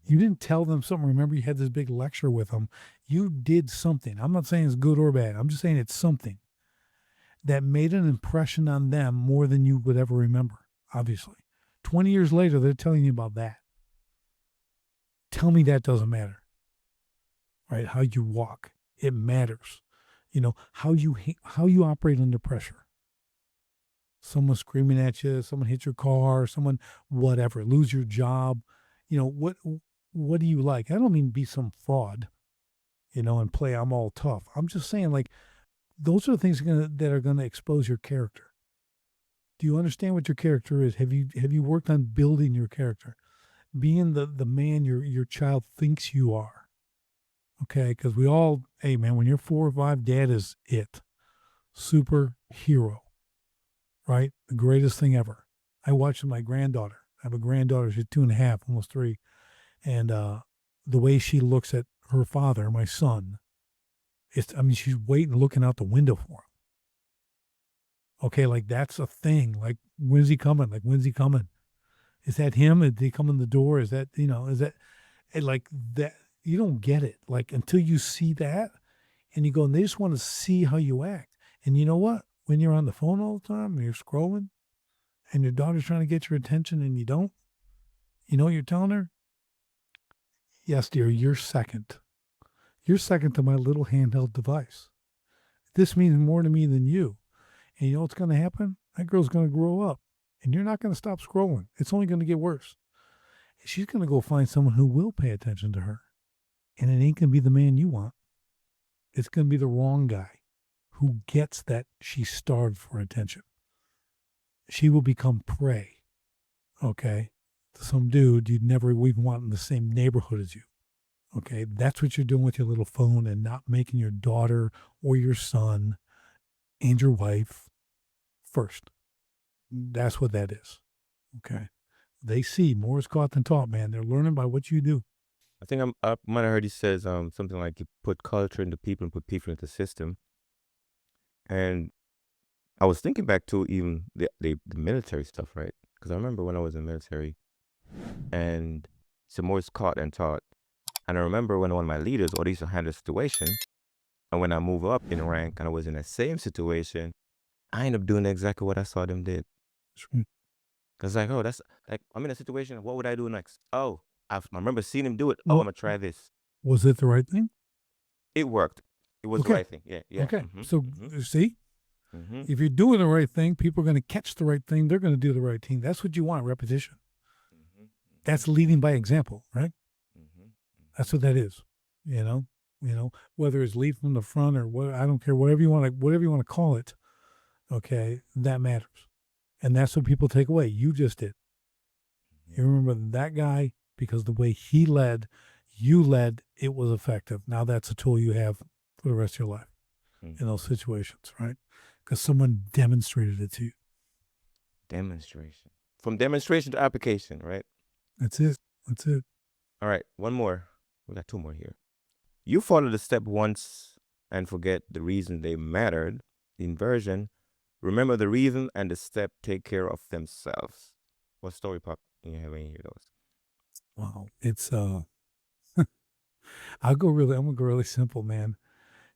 You didn't tell them something. Remember, you had this big lecture with them. You did something. I'm not saying it's good or bad. I'm just saying it's something that made an impression on them more than you would ever remember, obviously. 20 years later, they're telling you about that. Tell me that doesn't matter, right? How you walk, it matters. How you operate under pressure. Someone screaming at you, someone hit your car, someone whatever, lose your job. What do you like? I don't mean be some fraud, and play I'm all tough. I'm just saying, like, those are the things that are gonna expose your character. Do you understand what your character is? Have you worked on building your character, being the man your child thinks you are? Okay, because we all, hey man, when you're 4 or 5, dad is it, superhero, right? The greatest thing ever. I watched my granddaughter. I have a granddaughter. She's 2.5, almost 3, and the way she looks at her father, my son. She's waiting, looking out the window for him. Okay, like that's a thing. Like, when's he coming? Like, when's he coming? Is that him? Did he come in the door? Is that, like that? You don't get it. Like, until you see that and you go, and they just want to see how you act. And you know what? When you're on the phone all the time and you're scrolling and your daughter's trying to get your attention and you don't, you know what you're telling her? Yes, dear, you're second. You're second to my little handheld device. This means more to me than you. And you know what's going to happen? That girl's going to grow up. And you're not going to stop scrolling. It's only going to get worse. She's going to go find someone who will pay attention to her. And it ain't going to be the man you want. It's going to be the wrong guy who gets that she's starved for attention. She will become prey, okay, to some dude you'd never even want in the same neighborhood as you. Okay, that's what you're doing with your little phone and not making your daughter or your son and your wife first. That's what that is. Okay. They see more is caught than taught, man. They're learning by what you do. I think I might have heard he says something like you put culture into people and put people into the system. And I was thinking back to even the military stuff, right? Because I remember when I was in the military, and so more is caught than taught. And I remember when one of my leaders or used to handle a situation, and when I moved up in rank and I was in the same situation, I ended up doing exactly what I saw them did. Because like, oh, that's like, I'm in a situation, what would I do next? Oh, I remember seeing him do it. Oh, I'm going to try this. Was it the right thing? It worked. It was the right thing. Yeah. Okay. So, see, if you're doing the right thing, people are going to catch the right thing. They're going to do the right thing. That's what you want, repetition. That's leading by example, right? That's what that is. You know, whether it's lead from the front or what, I don't care, whatever you want to call it. Okay, that matters. And that's what people take away. You just did. You remember that guy because the way he led, you led, it was effective. Now that's a tool you have for the rest of your life in those situations, right? Because someone demonstrated it to you. Demonstration. From demonstration to application, right? That's it. All right, one more. We got two more here. You follow the step once and forget the reason they mattered. The inversion, remember the reason and the step take care of themselves. What story pop you have any of those? Wow. It's I'm gonna go really simple, man.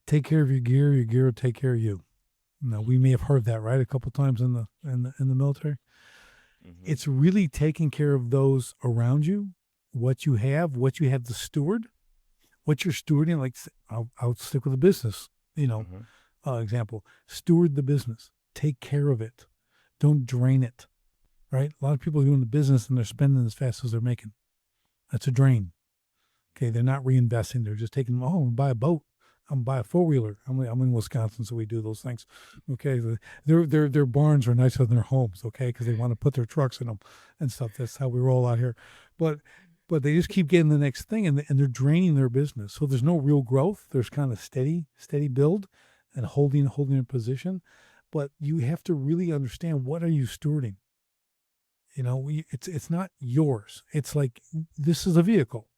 Take care of your gear will take care of you. Now we may have heard that, right, a couple times in the military. It's really taking care of those around you, what you have to steward, what you're stewarding. Like I'll stick with the business, example. Steward the business. Take care of it. Don't drain it, right? A lot of people are doing the business and they're spending as fast as they're making. That's a drain. Okay, they're not reinvesting. They're just taking, I'm going to buy a boat. I'm going to buy a four-wheeler. I'm in Wisconsin, so we do those things. Okay, their barns are nicer than their homes, okay, because they want to put their trucks in them and stuff. That's how we roll out here. But they just keep getting the next thing, and they're draining their business. So there's no real growth. There's kind of steady build and holding a position. But you have to really understand, what are you stewarding? It's not yours. It's like, this is a vehicle.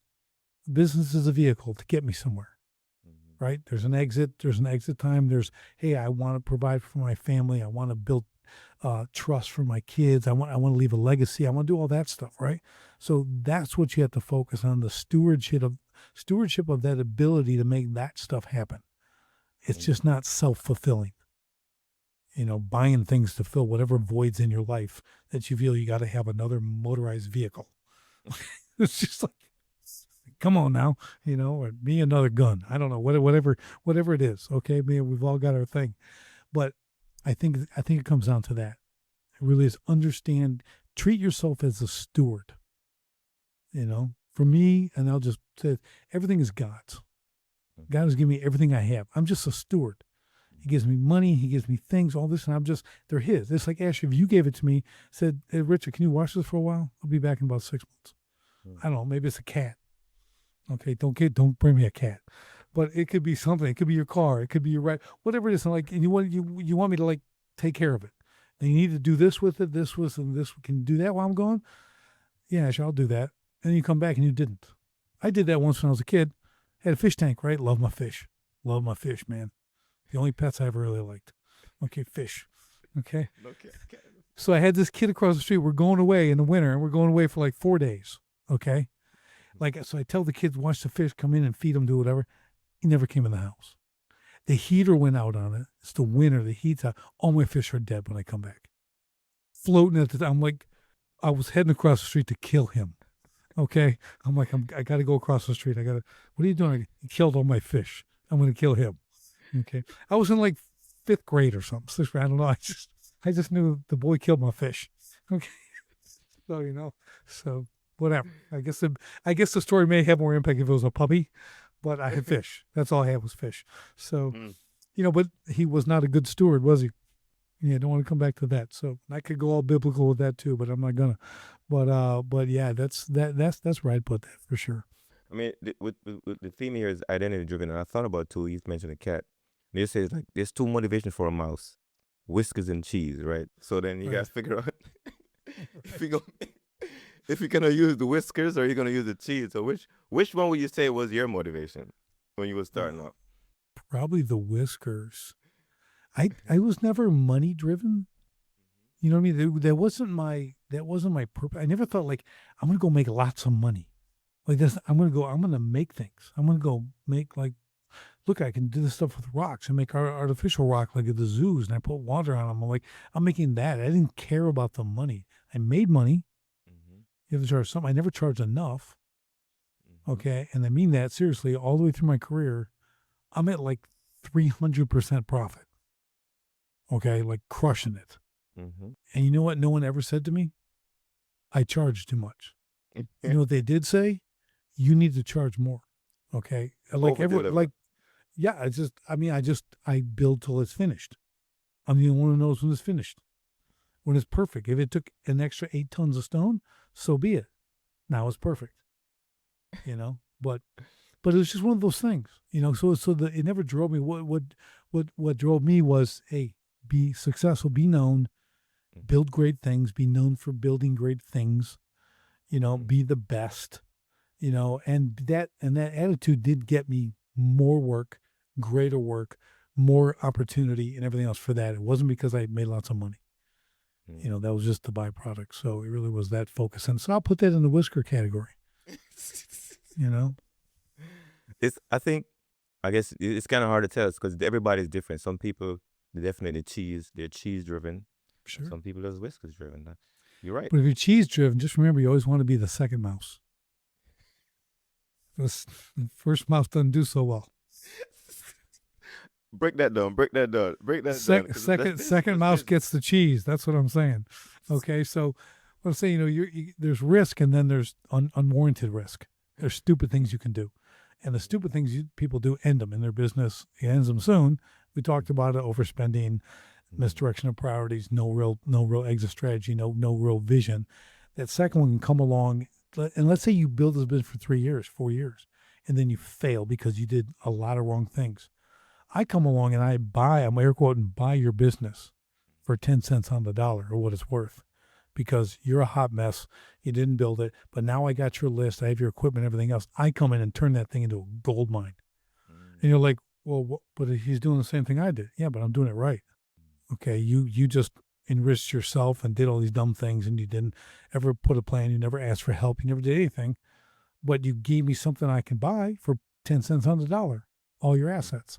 Business is a vehicle to get me somewhere. Right? There's an exit time. There's, hey, I want to provide for my family. I want to build trust for my kids. I want to leave a legacy. I want to do all that stuff, right? So that's what you have to focus on, the stewardship of that ability to make that stuff happen. It's just not self-fulfilling. Buying things to fill whatever voids in your life that you feel you got to have another motorized vehicle. It's just like, come on now, or me another gun. I don't know, whatever it is. Okay, we've all got our thing, but I think it comes down to that. It really is treat yourself as a steward. For me, and I'll just say, everything is God's. God has given me everything I have. I'm just a steward. He gives me money. He gives me things, all this, and they're his. It's like, Asher, if you gave it to me, said, hey, Richard, can you watch this for a while? I'll be back in about 6 months. I don't know, maybe it's a cat. Okay, don't bring me a cat. But it could be something. It could be your car. It could be your right, whatever it is. And you want me to like take care of it. And you need to do this with it, this with, and this. Can you do that while I'm gone? Yeah, sure, I'll do that. And then you come back and you didn't. I did that once when I was a kid. Had a fish tank, right? Love my fish, man. The only pets I ever really liked. Okay, fish. Okay. So I had this kid across the street. We're going away in the winter, and we're going away for like 4 days. Okay. So I tell the kids, watch the fish, come in and feed them, do whatever. He never came in the house. The heater went out on it. It's the winter. The heat's out. All my fish are dead when I come back. Floating at the time. I'm like, I was heading across the street to kill him. Okay. I'm like, I got to go across the street. What are you doing? He killed all my fish. I'm going to kill him. Okay. I was in like 5th grade or something. 6th grade. I don't know. I just knew the boy killed my fish. Okay. So, whatever. I guess the story may have more impact if it was a puppy, but I had fish. That's all I had was fish. So, Mm. but he was not a good steward, was he? Yeah, don't want to come back to that. So I could go all biblical with that too, but I'm not gonna. But yeah, that's where I'd put that for sure. I mean, with the theme here is identity driven, and I thought about two. You mentioned a cat. They say it's like there's two motivations for a mouse: whiskers and cheese, right? So then you Right. guys figure out if you go if you're gonna use the whiskers or you're gonna use the cheese. So which one would you say was your motivation when you were starting off? Probably the Whiskers. I was never money driven. You know what I mean? That wasn't my purpose. I never thought like I'm gonna go make lots of money. Like this, I'm gonna make things. I'm gonna go make like, look, I can do this stuff with rocks and make artificial rock like at the zoos, and I put water on them. I'm like, I'm making that. I didn't care about the money. I made money. Mm-hmm. You have to charge something. I never charged enough. Mm-hmm. Okay, and I mean that seriously. All the way through my career, I'm at like 300% profit. Okay, like crushing it. Mm-hmm. And you know what? No one ever said to me, I charge too much. You know what they did say? You need to charge more. Okay, like everyone, like, yeah. It's just, I build till it's finished. I'm the only one who knows when it's finished, when it's perfect. If it took an extra 8 tons of stone, so be it. Now it's perfect. But it was just one of those things. It never drove me. What drove me was, hey, be successful, be known, build great things, be known for building great things, be the best, and that attitude did get me more work, greater work, more opportunity and everything else for that. It wasn't because I made lots of money. That was just the byproduct. So it really was that focus. And so I'll put that in the whisker category. I guess it's kind of hard to tell because everybody's different. Some people, they're definitely they're cheese driven. Sure. Some people are whiskers driven. You're right. But if you're cheese driven, just remember you always want to be the second mouse. The first mouse doesn't do so well. Break that down. Second mouse gets the cheese. That's what I'm saying. Okay, so what I'm saying, there's risk and then there's unwarranted risk. There's stupid things you can do. And the stupid things people do end them in their business. It ends them soon. We talked about it, overspending, misdirection of priorities, no real exit strategy, no real vision. That second one can come along, and let's say you build this business for 3 years, 4 years, and then you fail because you did a lot of wrong things. I come along and I'm air quoting, buy your business for 10 cents on the dollar or what it's worth, because you're a hot mess. You didn't build it, but now I got your list. I have your equipment, everything else. I come in and turn that thing into a gold mine. And you're like, well, but he's doing the same thing I did. Yeah, but I'm doing it right. Okay, you just enriched yourself and did all these dumb things, and you didn't ever put a plan. You never asked for help. You never did anything, but you gave me something I can buy for 10 cents on the dollar, all your assets,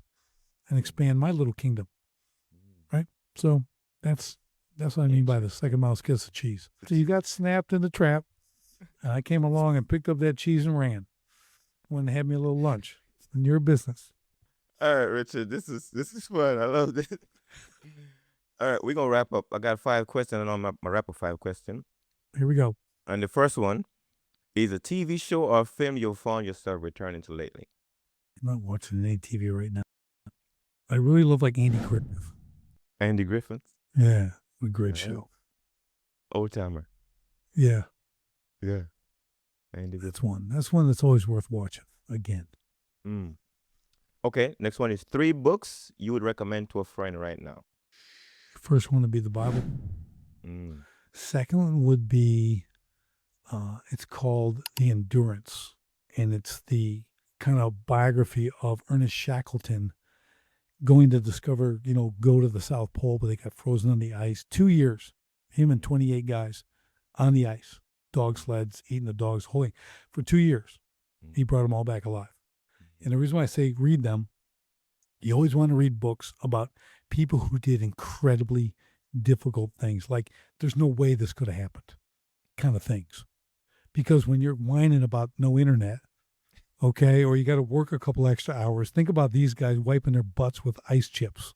and expand my little kingdom. Right? So that's what I mean by the second mouse gets the cheese. So you got snapped in the trap, and I came along and picked up that cheese and ran. Went and had me a little lunch in your business. All right, Richard, this is fun. I love this. All right, we're gonna wrap up. I got 5 questions on my rapid 5 question. Here we go. And the first one is a TV show or film you've found yourself returning to lately. I'm not watching any TV right now. I really love like Andy Griffith. Andy Griffith? Yeah, a great show. Old timer. Yeah. Yeah. Andy Griffith. That's one that's always worth watching again. Okay, next one is 3 books you would recommend to a friend right now. First one would be the Bible. Second one would be, it's called The Endurance, and it's the kind of biography of Ernest Shackleton going to discover, go to the South Pole, but they got frozen on the ice. 2 years, him and 28 guys on the ice, dog sleds, eating the dogs, holding for 2 years. He brought them all back alive. And the reason why I say read them, you always want to read books about people who did incredibly difficult things, like there's no way this could have happened kind of things. Because when you're whining about no internet, okay, or you got to work a couple extra hours, think about these guys wiping their butts with ice chips,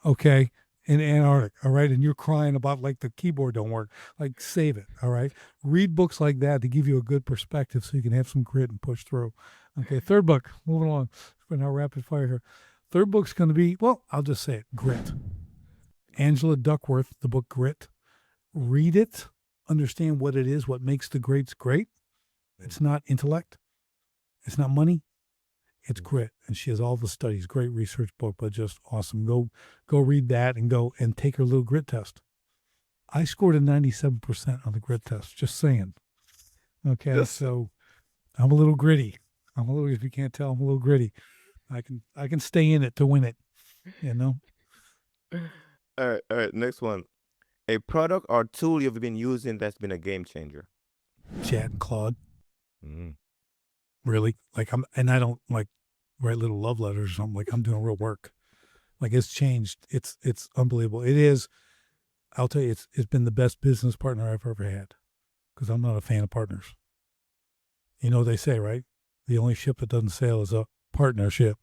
okay, in Antarctic, all right, and you're crying about like the keyboard don't work. Like, save it, all right? Read books like that to give you a good perspective so you can have some grit and push through. Okay, third book. Moving along. We're now rapid fire here. Third book's going to be, well, I'll just say it, Grit. Angela Duckworth, the book Grit. Read it. Understand what it is, what makes the greats great. It's not intellect. It's not money. It's grit. And she has all the studies. Great research book, but just awesome. Go read that and go and take her little grit test. I scored a 97% on the grit test. Just saying. Okay, Yes. so I'm a little gritty. If you can't tell, I'm a little gritty. I can stay in it to win it. You know? All right. Next one. A product or tool you've been using that's been a game changer. Chat and Claude. Mm. Really? Like I don't like write little love letters or something. Like I'm doing real work. Like it's changed. It's unbelievable. It is. I'll tell you, it's been the best business partner I've ever had. Because I'm not a fan of partners. You know what they say, right? The only ship that doesn't sail is a partnership.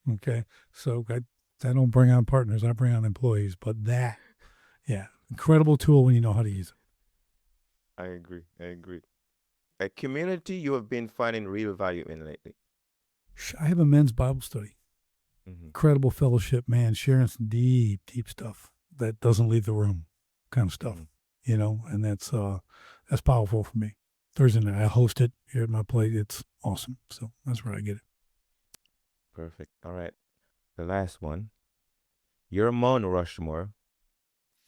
Okay, so I don't bring on partners. I bring on employees. But that, yeah, incredible tool when you know how to use it. I agree. A community you have been finding real value in lately. I have a men's Bible study. Mm-hmm. Incredible fellowship, man, sharing some deep stuff that doesn't leave the room, kind of stuff. Mm-hmm. You know, and that's powerful for me. Thursday night, I host it here at my place. It's awesome. So that's where I get it. Perfect. All right. The last one. You're among Rushmore.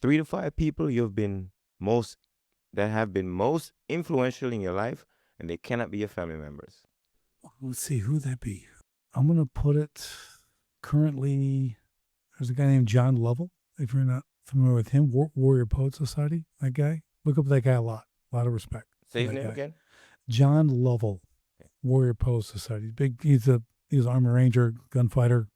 3 to 5 people have been most influential in your life, and they cannot be your family members. Let's see, who'd that be? I'm going to put it currently, there's a guy named John Lovell. If you're not familiar with him, Warrior Poet Society, that guy. Look up that guy a lot of respect. Say his name again? John Lovell, Warrior Poet Society. He's an Army Ranger, gunfighter,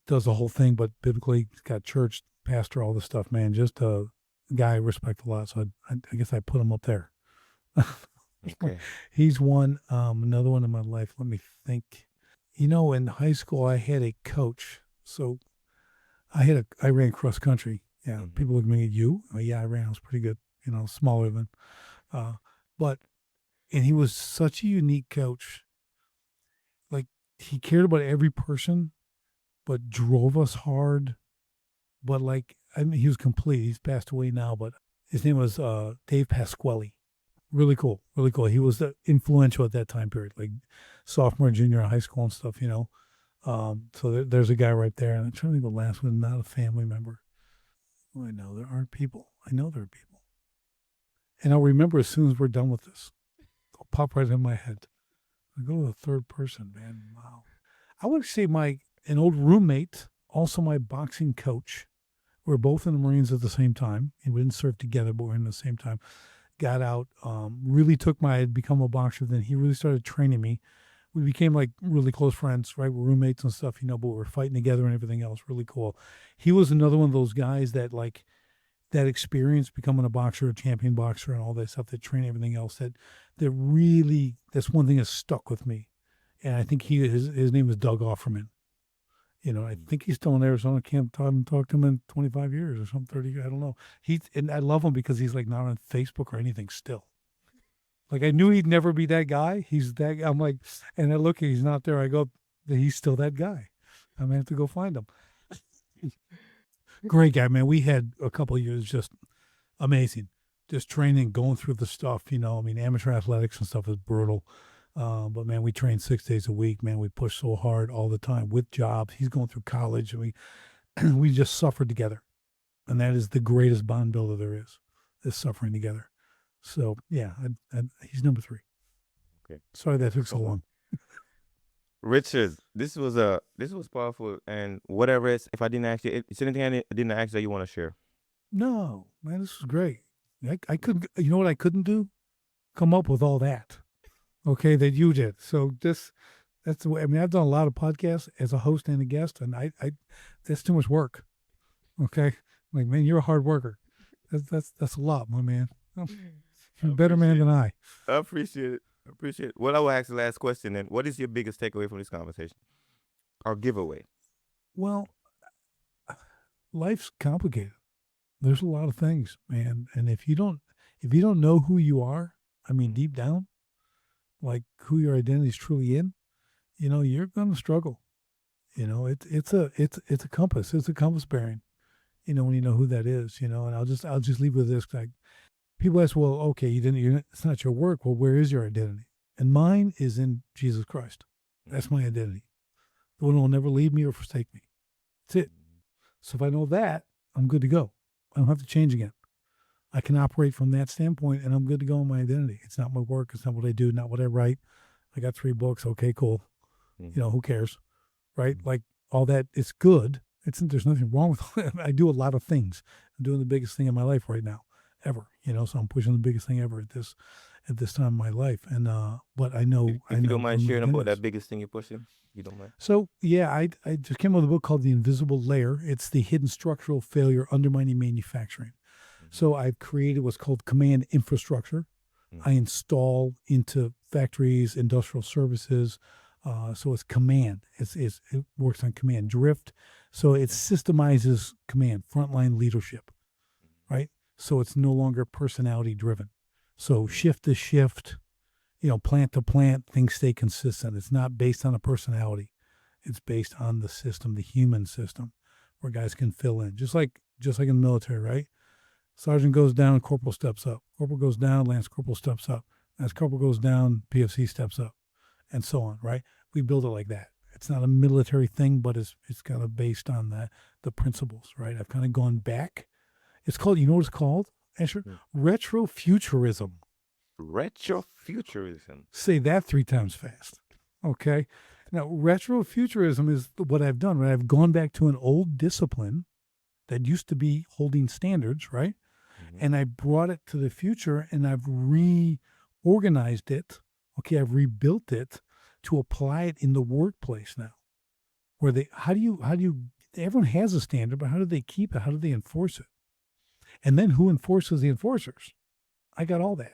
does the whole thing, but biblically, he's got church, pastor, all this stuff, man. Just a guy I respect a lot. So I guess I put him up there. Okay. He's one. Another one in my life. Let me think. You know, in high school, I had a coach. So I ran cross country. Yeah. Mm-hmm. People look at me, you? Oh, yeah, I ran. I was pretty good, you know, smaller than, and he was such a unique coach. Like he cared about every person, but drove us hard. But he was complete. He's passed away now, but his name was Dave Pasquale. Really cool. He was influential at that time period, like sophomore, junior high school and stuff, you know. So there's a guy right there. And I'm trying to think of the last one, not a family member. Oh, I know there are people. And I'll remember as soon as we're done with this. It'll pop right in my head. I go to the third person, man. Wow. I would say an old roommate, also my boxing coach. We were both in the Marines at the same time. And we didn't serve together, but we were in the same time. Got out, really I'd become a boxer. Then he really started training me. We became like really close friends, right? We're roommates and stuff, you know, but we're fighting together and everything else. Really cool. He was another one of those guys that that experience becoming a boxer, a champion boxer and all that stuff, that train everything else, that really, that's one thing that stuck with me. And I think his name is Doug Offerman. You know, I think he's still in Arizona. Can't talk to him in 25 years or something, 30 years. I don't know. And I love him because he's like not on Facebook or anything still. Like I knew he'd never be that guy. He's that. I'm like, and I look, he's not there. I go, he's still that guy. I'm gonna have to go find him. Great guy, man. We had a couple of years just amazing, just training, going through the stuff. You know, I mean, amateur athletics and stuff is brutal. But man, we trained 6 days a week. Man, we pushed so hard all the time with jobs. He's going through college, and we just suffered together, and that is the greatest bond builder there is suffering together. So yeah, he's number 3. Okay. Sorry that took so long. Richard, this was powerful, and whatever if I didn't ask you, is there anything I didn't ask that you want to share? No, man, this was great. I couldn't. You know what I couldn't do? Come up with all that. Okay, that you did. So that's the way. I mean, I've done a lot of podcasts as a host and a guest, and I that's too much work. Okay, like man, you're a hard worker. That's a lot, my man. You're a better man than I. I appreciate it. Well, I will ask the last question then. What is your biggest takeaway from this conversation? Or giveaway? Well, life's complicated. There's a lot of things, man. And if you don't know who you are, I mean, deep down, like who your identity is truly in, you're going to struggle. It's a compass. It's a compass bearing. When you know who that is. And I'll just leave with this. Like, people ask, well, okay, it's not your work. Well, where is your identity? And mine is in Jesus Christ. That's my identity. The one who will never leave me or forsake me. That's it. So if I know that, I'm good to go. I don't have to change again. I can operate from that standpoint, and I'm good to go in my identity. It's not my work. It's not what I do, not what I write. I got 3 books. Okay, cool. Who cares, right? Like, all that, it's good. There's nothing wrong with it. I do a lot of things. I'm doing the biggest thing in my life right now, ever. So I'm pushing the biggest thing ever at this time in my life. And but I know. If you don't mind sharing about that biggest thing you're pushing, you don't mind. So yeah, I just came up with a book called The Invisible Layer. It's the hidden structural failure undermining manufacturing. So I've created what's called command infrastructure. I install into factories, industrial services. So it's command. It works on command drift. So it systemizes command, frontline leadership, right? So it's no longer personality driven. So shift to shift, plant to plant, things stay consistent. It's not based on a personality. It's based on the system, the human system, where guys can fill in. Just like in the military, right? Sergeant goes down, corporal steps up. Corporal goes down, lance corporal steps up. As corporal goes down, PFC steps up, and so on, right? We build it like that. It's not a military thing, but it's kind of based on the principles, right? I've kind of gone back. It's called, you know what it's called, Asher? Retrofuturism. Retrofuturism. Say that 3 times fast, okay? Now, retrofuturism is what I've done, right? I've gone back to an old discipline that used to be holding standards, right? And I brought it to the future, and I've reorganized it. Okay, I've rebuilt it to apply it in the workplace now. Where how do you, everyone has a standard, but how do they keep it? How do they enforce it? And then who enforces the enforcers? I got all that.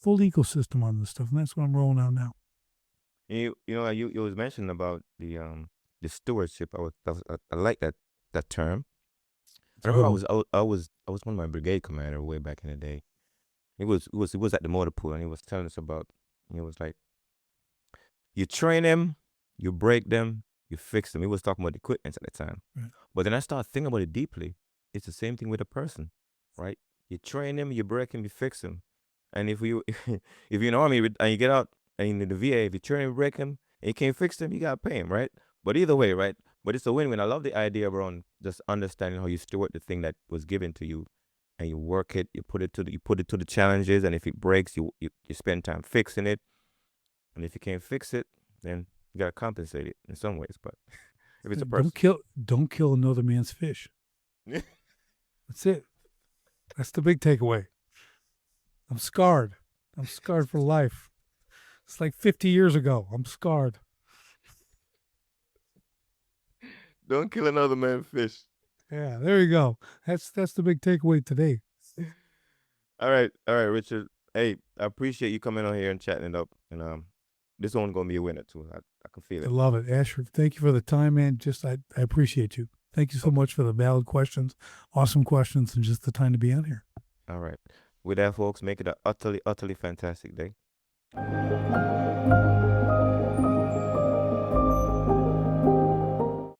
Full ecosystem on this stuff, and that's what I'm rolling out now. You was mentioning about the stewardship. I like that term. I remember I was one of my brigade commander way back in the day. He was at the motor pool, and he was telling us about. He was like, you train them, you break them, you fix them. He was talking about equipment at the time. Right. But then I started thinking about it deeply. It's the same thing with a person, right? You train them, you break them, you fix them. And if you're in the army and you get out and in the VA, if you train them, break them, and you can't fix them, you gotta pay them, right? But either way, right? But it's a win-win. I love the idea around just understanding how you steward the thing that was given to you, and you work it. You put it to the challenges, and if it breaks, you spend time fixing it. And if you can't fix it, then you gotta compensate it in some ways. But if it's a person, don't kill another man's fish. That's it. That's the big takeaway. I'm scarred. I'm scarred for life. It's like 50 years ago. I'm scarred. Don't kill another man's fish. Yeah, there you go. That's the big takeaway today. All right, Richard. Hey, I appreciate you coming on here and chatting it up. And this one's gonna be a winner too. I can feel it. I love it, Asher. Thank you for the time, man. I appreciate you. Thank you so much for the valid questions, awesome questions, and just the time to be on here. All right. With that, folks, make it an utterly, utterly fantastic day.